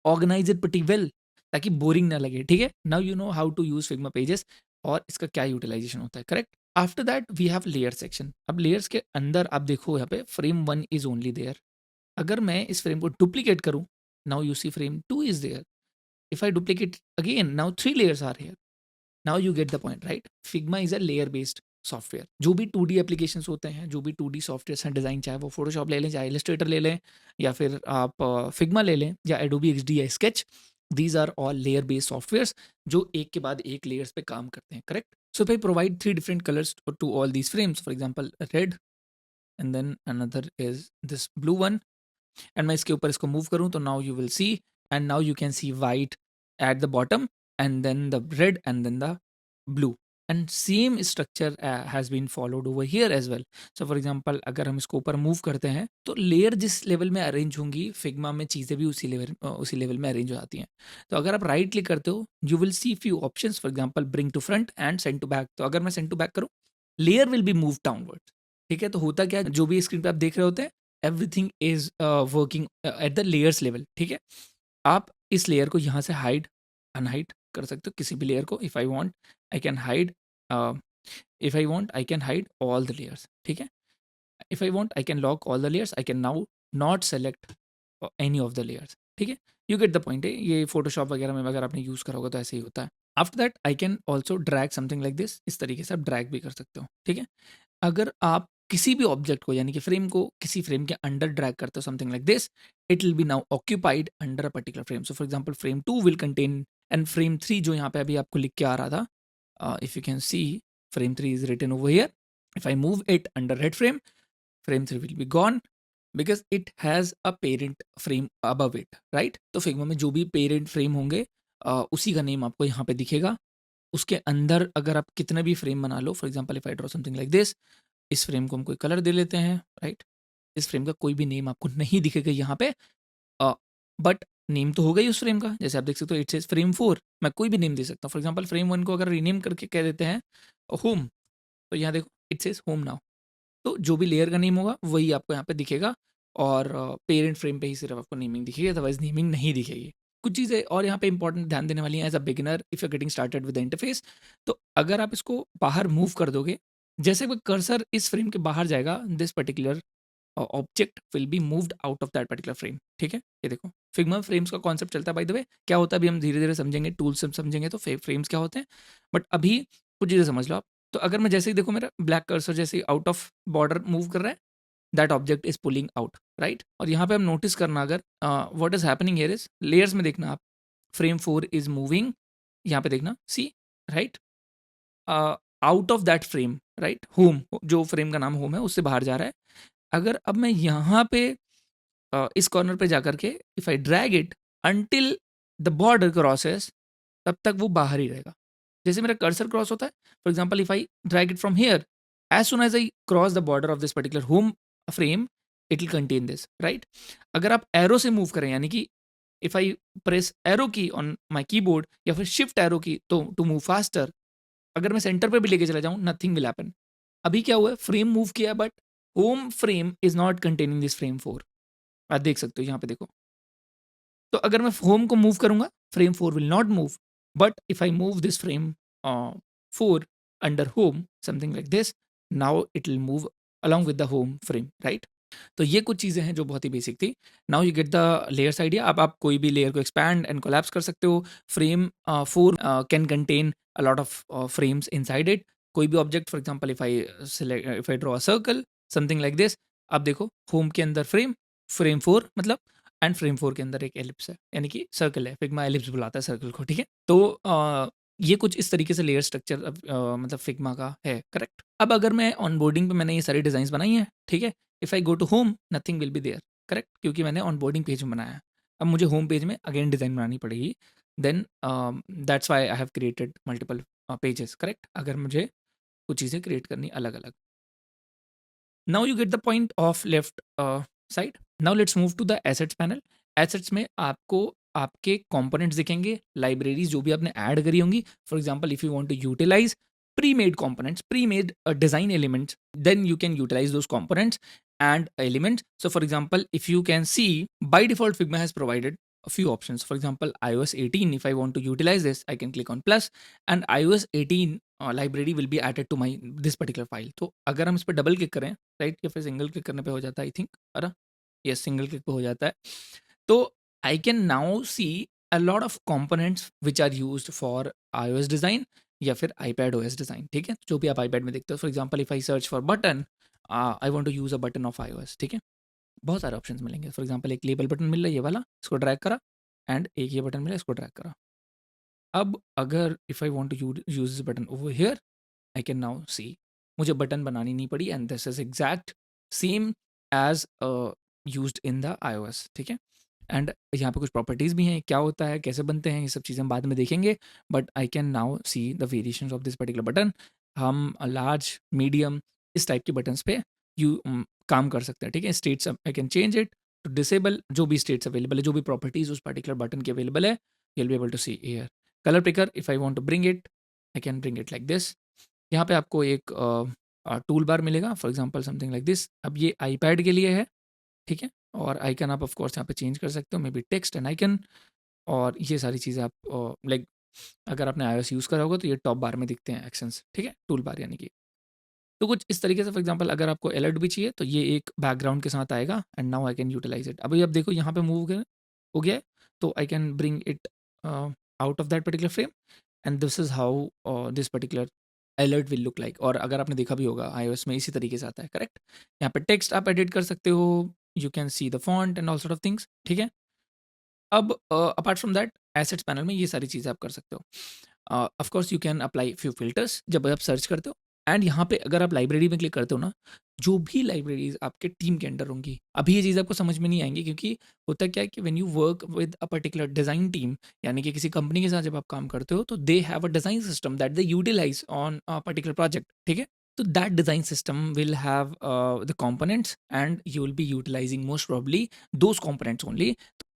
Speaker 1: organize it pretty well ताकि बोरिंग ना लगे, ठीक है। Now you know how to use Figma pages और इसका क्या यूटिलाइजेशन होता है, correct. After that we have layer section. अब लेयर्स के अंदर आप देखो यहाँ पे फ्रेम 1 इज ओनली देयर। अगर मैं इस फ्रेम को डुप्लीकेट करूँ, now you see frame 2 is there. If I duplicate again, now 3 layers are here। Now you get the point, right. Figma is a layer based software. जो भी 2D applications होते हैं, जो भी 2D सॉफ्टवेयर हैं design, चाहे वो Photoshop ले लें, चाहे इलस्ट्रेटर ले लें, या फिर आप फिग्मा ले लें, या एडोबी XD या Sketch, these are all layer based softwares जो एक के बाद एक लेयर्स पे काम करते हैं, correct. So if I provide 3 different colors to all these frames, for example red, and then another is this blue one, and मैं इसके ऊपर इसको मूव करूँ तो now you will see, and now you can see white at the bottom and then the red and then the blue, and same structure has been followed over here as well. So for example अगर हम इसको ऊपर move करते हैं तो layer जिस level में arrange होंगी, फिग्मा में चीज़ें भी उसी लेवल में अरेंज हो जाती हैं। तो अगर आप राइट क्लिक करते हो you will see few options, for example bring to front and send to back. तो अगर मैं सेंड टू बैक करूँ, layer will be move downward, ठीक है। तो होता क्या है, जो भी स्क्रीन पे आप देख रहे होते हैं everything is working at the layers level, ठीक है। आप इस लेयर को यहाँ से हाइड अनहाइड कर सकते हो, किसी भी लेयर को। If I want I can hide, if I want I can hide all the layers, ठीक है। If I want I can lock all the layers, I can now not select any of the layers, ठीक है। You get the point है। ये Photoshop वगैरह में अगर आपने यूज़ करा होगा तो ऐसे ही होता है। After that I can also drag something like this. इस तरीके से आप ड्रैग भी कर सकते हो, ठीक है। अगर आप किसी भी ऑब्जेक्ट को यानी कि फ्रेम को किसी फ्रेम के अंडर ड्रैग करते हो something like this, it will B now occupied under a particular frame. So for example frame 2 will contain, and frame 3 जो यहाँ पे अभी आपको लिख के आ रहा था, if you can see frame 3 is written over here. If I move it under red frame, frame 3 will be gone because it has a parent frame above it, right. तो फिग्मा में जो भी पेरेंट फ्रेम होंगे उसी का name आपको यहाँ पे दिखेगा। उसके अंदर अगर आप कितने भी फ्रेम बना लो, for example if I draw something like this, इस फ्रेम को हम कोई कलर दे लेते हैं, राइट। इस फ्रेम का कोई भी नेम आपको नहीं दिखेगा यहाँ पे, बट नेम तो होगा ही उस फ्रेम का। जैसे आप देख सकते हो इट सेज फ्रेम 4, मैं कोई भी नेम दे सकता हूँ। फॉर एग्जांपल फ्रेम 1 को अगर रीनेम करके कह देते हैं होम, तो यहाँ देखो इट सेज होम नाउ। तो जो भी लेयर का नेम होगा वही आपको यहाँ पे दिखेगा, और पेरेंट फ्रेम पे ही सिर्फ आपको नेमिंग दिखेगी, अदरवाइज नेमिंग नहीं दिखेगी। कुछ चीज़ें और यहाँ पे इंपॉर्टेंट ध्यान देने वाली हैं as a beginner if you getting started with the interface. तो अगर आप इसको बाहर मूव कर दोगे, जैसे कोई कर्सर इस फ्रेम के बाहर जाएगा, this particular object will be moved out of that particular frame. ठीक है, ये देखो फिग्मा फ्रेम्स का कॉन्सेप्ट चलता है। बाय द वे क्या होता है अभी हम धीरे धीरे समझेंगे, टूल्स सब समझेंगे तो फ्रेम्स क्या होते हैं, बट अभी कुछ चीज़ें समझ लो आप। तो अगर मैं जैसे ही देखो मेरा ब्लैक कर्सर जैसे ही आउट ऑफ बॉर्डर मूव कर रहा है, that object is pulling out, right. और यहाँ पे हम नोटिस करना, अगर what is happening here is, layers में देखना आप, फ्रेम 4 इज मूविंग, यहाँ पे देखना see, right, out of that frame, right, home, जो फ्रेम का नाम होम है उससे बाहर जा रहा है। अगर अब मैं यहाँ पे इस कॉर्नर पे जाकर के if I drag it until the border crosses, तब तक वो बाहर ही रहेगा। जैसे मेरा कर्सर क्रॉस होता है, for example if I drag it from here, as soon as I cross the border of this particular home frame, it will contain this, right. अगर आप एरो से मूव करें, यानी कि if I press arrow key on my keyboard या फिर shift arrow की तो टू मूव फास्टर, अगर मैं सेंटर पे भी लेके चला जाऊं, नथिंग विल हैपन। अभी क्या हुआ है, फ्रेम मूव किया but home frame is not containing this frame 4। आप देख सकते हो यहाँ पे देखो। तो अगर मैं होम को मूव करूंगा, frame 4 will not move, but if I move this frame 4 under home, something like this, now it will move along with the home frame, right? तो ये कुछ चीज़ें हैं जो बहुत ही बेसिक थी। Now you get the layers idea. अब आप कोई भी लेयर को एक्सपैंड एंड कोलैप्स कर सकते हो। Frame 4 can contain a lot of frames inside it. कोई भी object, for example if I draw a circle, something like this, आप देखो होम के अंदर फ्रेम 4 मतलब, एंड फ्रेम 4 के अंदर एक एलिप्स है, यानी कि सर्कल है। फिग्मा एलिप्स बुलाता है सर्कल को, ठीक है। तो ये कुछ इस तरीके से लेयर स्ट्रक्चर मतलब फिग्मा का है, करेक्ट। अब अगर मैं ऑनबोर्डिंग पे मैंने ये सारी डिज़ाइंस बनाई हैं, ठीक है, if I go to home nothing will be there, correct, क्योंकि मैंने ऑनबोर्डिंग पेज में बनाया है। अब मुझे होम पेज में अगेन डिज़ाइन बनानी पड़ेगी, then that's why I have created multiple pages, correct, अगर मुझे कुछ चीज़ें क्रिएट करनी अलग अलग। Now you get the point of left side. Now let's move to the assets panel. Assets में आपको आपके कंपोनेंट्स दिखेंगे, लाइब्रेरीज जो भी आपने ऐड करी होंगी। For example if you want to utilize pre-made components, pre-made design elements, then you can utilize those components and elements. So for example, if you can see, by default Figma has provided a few options. For example, iOS 18, if I want to utilize this, I can click on plus and iOS 18 library will be added to my this particular file. तो अगर हम इस पर double click करें, right, या फिर single click करने पे हो जाता है, आई थिंक, अरे यस, सिंगल क्लिक पे हो जाता है, तो I can now see a lot of components which are used for iOS design या फिर iPad OS डिज़ाइन, ठीक है, जो भी आप iPad में देखते हो। For example if I search for button, I want to use a button of iOS, ठीक है, बहुत सारे ऑप्शंस मिलेंगे। फॉर एग्जांपल एक लेबल बटन मिल रहा है ये वाला, इसको ड्रैग करा, एंड एक ये बटन मिला, इसको ड्रैग करा। अब अगर if I want to use this button over here, I can now see, मुझे बटन बनानी नहीं पड़ी, and this is exact same as used in the iOS, ठीक है। एंड यहाँ पे कुछ प्रॉपर्टीज़ भी हैं, क्या होता है, कैसे बनते हैं, ये सब चीज़ें हम बाद में देखेंगे, but I can now see the variations of this particular button. हम लार्ज, मीडियम, इस टाइप के बटन्स पे काम कर सकते हैं, ठीक है। States I can change it to disable, जो भी स्टेट्स अवेलेबल है, जो भी प्रॉपर्टीज़ उस पर्टिकुलर बटन की अवेलेबल है, you will be able to see here. Colour picker, if I want to bring it, I can bring it like this. यहाँ पे आपको एक टूल बार मिलेगा, for example something like this. अब ये iPad के लिए है, ठीक है, और आइकन आप ऑफ कोर्स यहाँ पे चेंज कर सकते हो, may be text and icon, और ये सारी चीज़ें आप लाइक अगर आपने iOS यूज़ करा होगा तो ये टॉप बार में दिखते हैं एक्शंस, ठीक है, टूल बार यानी कि। तो कुछ इस तरीके से, फॉर एग्जांपल अगर आपको अलर्ट भी चाहिए तो ये एक बैकग्राउंड के साथ आएगा, and now I can utilize it. अभी अब देखो यहाँ पे मूव हो गया है, तो I can bring it out of that particular frame, and this is how this particular alert will look like. और अगर आपने देखा भी होगा iOS में इसी तरीके से आता है, करेक्ट। यहाँ पे टेक्स्ट आप एडिट कर सकते हो, you can see the font and all sort of things, ठीक है। अब apart from that assets panel में ये सारी चीज़ें आप कर सकते हो। Of course you can apply few filters जब आप सर्च करते हो, एंड यहाँ पे अगर आप लाइब्रेरी में क्लिक करते हो ना, जो भी लाइब्रेरीज आपके टीम के अंडर होंगी, अभी ये चीज़ आपको समझ में नहीं आएंगी, क्योंकि होता क्या है कि when you work with a particular design team, यानी कि किसी कंपनी के साथ जब आप काम करते हो, तो they have a design system that they utilize on a particular project, ठीक है। तो that design system will have the components and you will be utilizing most probably those components only.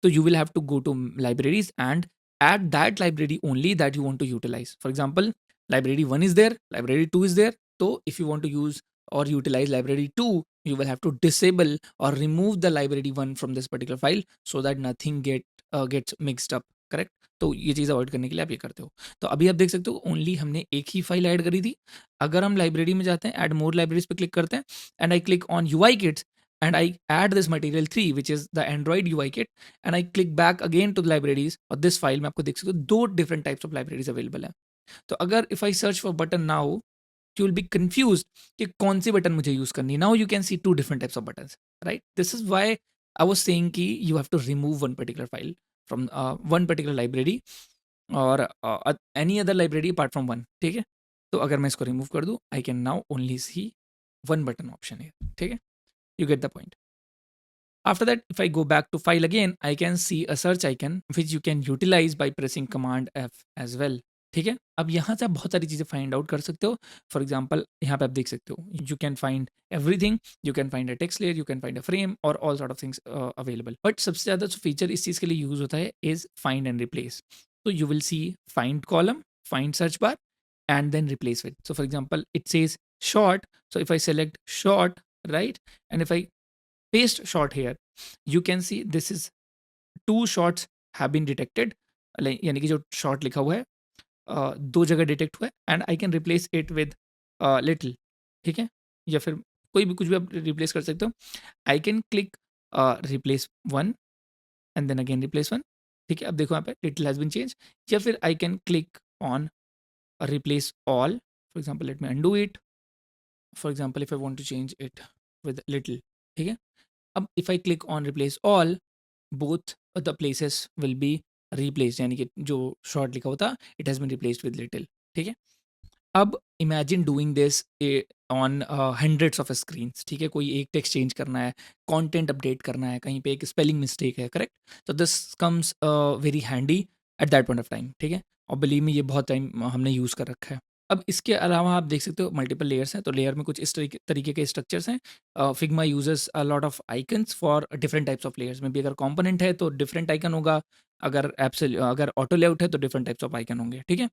Speaker 1: So you will have to go to libraries and add that library only that you want to utilize. For example, library 1 is there, library 2 is there. So if you want to use or utilize library 2, you will have to disable or remove the library 1 from this particular file so that nothing gets mixed up, correct? तो ये चीज़ avoid करने के लिए आप ये करते हो। तो अभी आप देख सकते हो ओनली हमने एक ही फाइल ऐड करी थी। अगर हम लाइब्रेरी में जाते हैं, ऐड मोर लाइब्रेरीज पे क्लिक करते हैं, and I click on UI kits, and I add this material 3 which is the Android UI kit and I click back again to the libraries और this file में आपको देख सकते हो दो different types of libraries available है. तो अगर if I search for button now you will be confused कि कौन सी बटन मुझे यूज करनी है. Now you can see two different types of buttons, right? This is why I was saying कि you have to remove one particular file from one particular library or any other library apart from one. ठीक है, तो अगर मैं इसको remove कर दूं I can now only see one button option here. ठीक है, you get the point. After that, if I go back to file again, I can see a search icon which you can utilize by pressing Command F as well. ठीक है, अब यहाँ से आप बहुत सारी चीज़ें फाइंड आउट कर सकते हो. फॉर एग्जाम्पल यहाँ पे आप देख सकते हो you can find everything, you can find a text layer, you can find a frame और all sort of things available. But सबसे ज़्यादा जो फीचर इस चीज़ के लिए यूज होता है इज फाइंड एंड रिप्लेस. तो you will C find column, find search bar and then replace it. So for example, it says short. So if I select short, right, and if I paste short here, you can see this is two shots have been detected. यानी कि जो short लिखा हुआ है दो जगह detect हुआ है and I can replace it with little. ठीक है, या फिर कोई भी कुछ भी आप रिप्लेस कर सकते हो. I can click replace one and then again replace one. ठीक है, अब देखो यहाँ पे लिटिल हैज़ बीन चेंज. या फिर I can click on replace all. For example, let me undo it. For example, if I want to change it with little. ठीक है, अब if I click on replace all, both the places will be replaced. यानी कि जो short लिखा होता it has been replaced with little. ठीक है, अब imagine doing this on hundreds of screens. ठीक है, कोई एक टेक्स्ट चेंज करना है, कंटेंट अपडेट करना है, कहीं पे एक स्पेलिंग मिस्टेक है, करेक्ट. तो this comes very handy at that point of time. ठीक है, और बिलीव में ये बहुत टाइम हमने यूज़ कर रखा है. अब इसके अलावा आप देख सकते हो मल्टीपल लेयर्स हैं. तो लेयर में कुछ इस तरीके के स्ट्रक्चर्स हैं. Figma uses a lot of icons for different types of layers में भी. अगर कॉम्पोनेंट है तो डिफरेंट आइकन होगा, अगर ऑटो लेआउट है तो डिफरेंट टाइप्स ऑफ आइकन होंगे. ठीक है,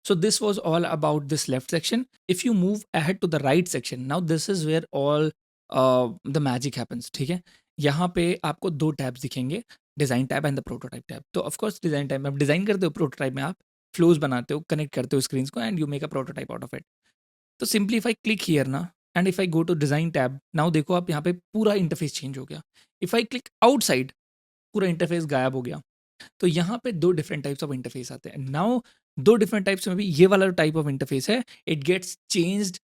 Speaker 1: so this was all about this left section. If you move ahead to the right section, now this is where all the magic happens. ठीक है, यहाँ पे आपको दो टैब्स दिखेंगे, design tab and the prototype tab. तो of course design tab में आप डिज़ाइन करते हो, प्रोटोटाइप में आप फ्लोज बनाते हो, कनेक्ट करते हो स्क्रीन्स को and you make a prototype out of it. तो simply if I click here ना and if I go to design tab, now देखो आप यहाँ पे पूरा इंटरफेस चेंज हो गया. इफ आई क्लिक आउटसाइड, पूरा इंटरफेस गायब हो गया. तो यहाँ पे दो डिफरेंट टाइप्स ऑफ इंटरफेस आते हैं. नाउ दो डिफरेंट टाइप्स में भी ये वाला टाइप ऑफ इंटरफेस है, it gets changed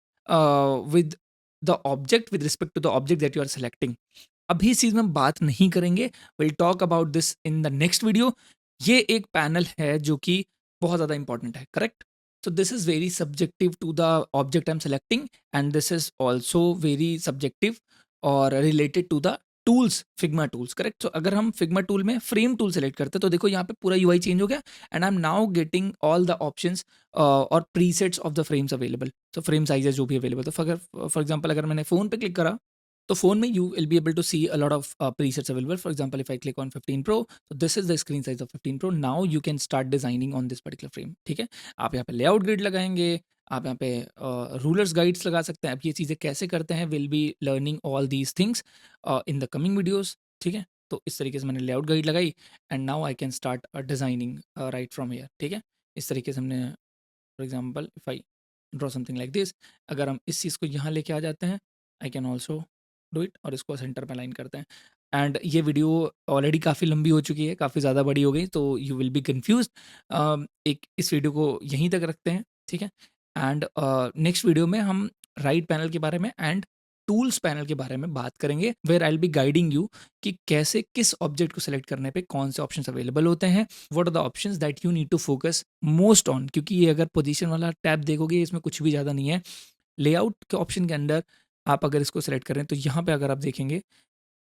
Speaker 1: with the object, with respect to the object that you are selecting. अभी इस चीज़ में हम बात नहीं करेंगे, will talk about this in the next video. ये एक पैनल है जो कि बहुत ज़्यादा इंपॉर्टेंट है, correct. So this is very subjective to the object I'm selecting and this is also very subjective or related to the tools, Figma tools, correct. So अगर हम फिग्मा टूल में फ्रेम टूल सेलेक्ट करते हैं तो देखो यहाँ पे पूरा यूआई चेंज हो गया and I am now getting all the options और presets of the frames available. तो फ्रेम साइजेस जो भी अवेलेबल. तो अगर फॉर एग्जांपल अगर मैंने फ़ोन पे क्लिक करा तो फ़ोन में you will be able to see a lot of presets available. For example if I click on 15 Pro, तो this is the screen size of 15 Pro. Now you can start designing on this particular frame. ठीक है, आप यहाँ पे layout grid लगाएंगे, आप यहाँ पे रूलर्स गाइड्स लगा सकते हैं. आप ये चीज़ें कैसे करते हैं will be learning all these things in the coming videos. ठीक है, तो इस तरीके से मैंने लेआउट गाइड लगाई and now I can start designing right from here. ठीक है, इस तरीके से हमने for example if I draw something like this, अगर हम इस चीज़ को यहाँ लेके आ जाते हैं I can also do it और इसको सेंटर पे अलाइन करते हैं. एंड ये वीडियो ऑलरेडी काफ़ी लंबी हो चुकी है, काफ़ी ज़्यादा बड़ी हो गई, तो यू विल बी कन्फ्यूज. एक इस वीडियो को यहीं तक रखते हैं. ठीक है, एंड नेक्स्ट वीडियो में हम राइट पैनल के बारे में एंड टूल्स पैनल के बारे में बात करेंगे, where I will be guiding you कि कैसे किस ऑब्जेक्ट को सेलेक्ट करने पे कौन से ऑप्शंस अवेलेबल होते हैं, what are the options that you need to focus most on. क्योंकि ये अगर पोजीशन वाला टैब देखोगे इसमें कुछ भी ज़्यादा नहीं है. लेआउट के ऑप्शन के अंदर आप अगर इसको सेलेक्ट करें तो यहाँ पे अगर आप देखेंगे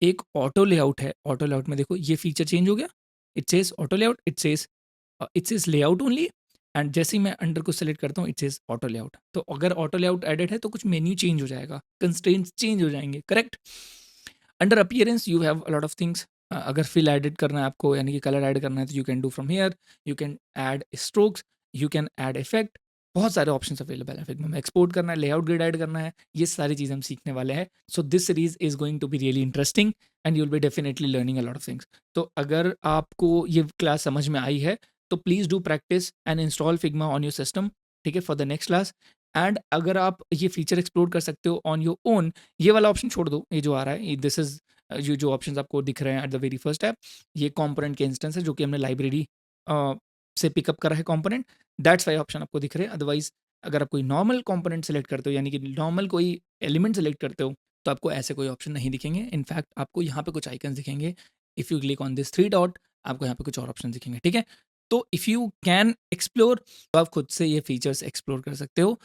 Speaker 1: एक ऑटो लेआउट है. ऑटो लेआउट में देखो ये फीचर चेंज हो गया, it says auto layout, it says layout only and जैसे ही मैं अंडर को सेलेक्ट करता हूँ इट सेज ऑटो लेआउट. तो अगर ऑटो लेआउट एडेड है तो कुछ मेन्यू चेंज हो जाएगा, कंस्ट्रेंट्स चेंज हो जाएंगे, correct. Under appearance you have a lot of things. अगर फिल एडिट करना है आपको, यानी कि कलर ऐड करना है, तो you can do from here. You can add strokes, you can add effect, बहुत सारे ऑप्शंस अवेलेबल है. फिर एक्सपोर्ट करना है, लेआउट ग्रिड ऐड करना है, ये सारी चीज़ हम सीखने वाले हैं. So this series is going to be really interesting and you will be definitely learning a lot of things. तो अगर आपको ये क्लास समझ में आई है तो please do practice and install Figma on your system. ठीक है, for the next class. And अगर आप ये फीचर एक्सप्लोर कर सकते हो ऑन योर ओन, ये वाला ऑप्शन छोड़ दो, ये जो आ रहा है, दिस इज ये जो ऑप्शंस आपको दिख रहे हैं at the very first app, ये कंपोनेंट के इंस्टेंस है जो कि हमने लाइब्रेरी से पिकअप करा है कंपोनेंट, दैट्स वाई ऑप्शन आपको दिख रहे हैं। अदरवाइज अगर आप कोई नॉर्मल कंपोनेंट सेलेक्ट करते हो, यानी कि नॉर्मल कोई एलिमेंट सेलेक्ट करते हो, तो आपको ऐसे कोई ऑप्शन नहीं दिखेंगे। इनफैक्ट आपको यहाँ पे कुछ आइकन दिखेंगे, if you click on this three dot, आपको यहाँ पे कुछ और ऑप्शन दिखेंगे, ठीक है। तो इफ़ यू कैन एक्सप्लोर, तो आप खुद से ये फीचर्स एक्सप्लोर कर सकते हो।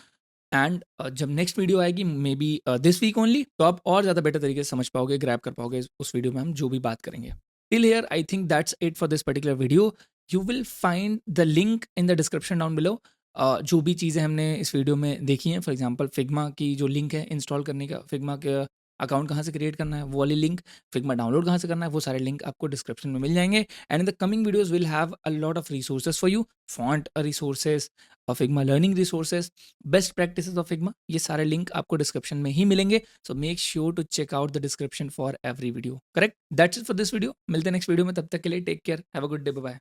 Speaker 1: एंड जब नेक्स्ट वीडियो आएगी, maybe this week only, तो आप और ज़्यादा बेटर तरीके से समझ पाओगे, ग्रैब कर पाओगे उस वीडियो में हम जो भी बात करेंगे। Till here I think that's it for this particular video. You will find the link in the description down below. जो भी चीज़ें हमने इस वीडियो में देखी हैं, फॉर एग्जांपल फिग्मा की जो लिंक है इंस्टॉल करने का, फिग्मा का अकाउंट कहाँ से क्रिएट करना है वो वाली लिंक, फिग्मा डाउनलोड कहाँ से करना है, वो सारे लिंक आपको डिस्क्रिप्शन में मिल जाएंगे। And in the coming videos will have a lot of resources for you, font resources, Figma learning resources, best practices of Figma, ये सारे लिंक आपको डिस्क्रिप्शन में ही मिलेंगे। So make sure to check out the description for every video. Correct, that's it for this video. मिलते हैं next video में, तब तक के लिए take care, have a good day, bye bye.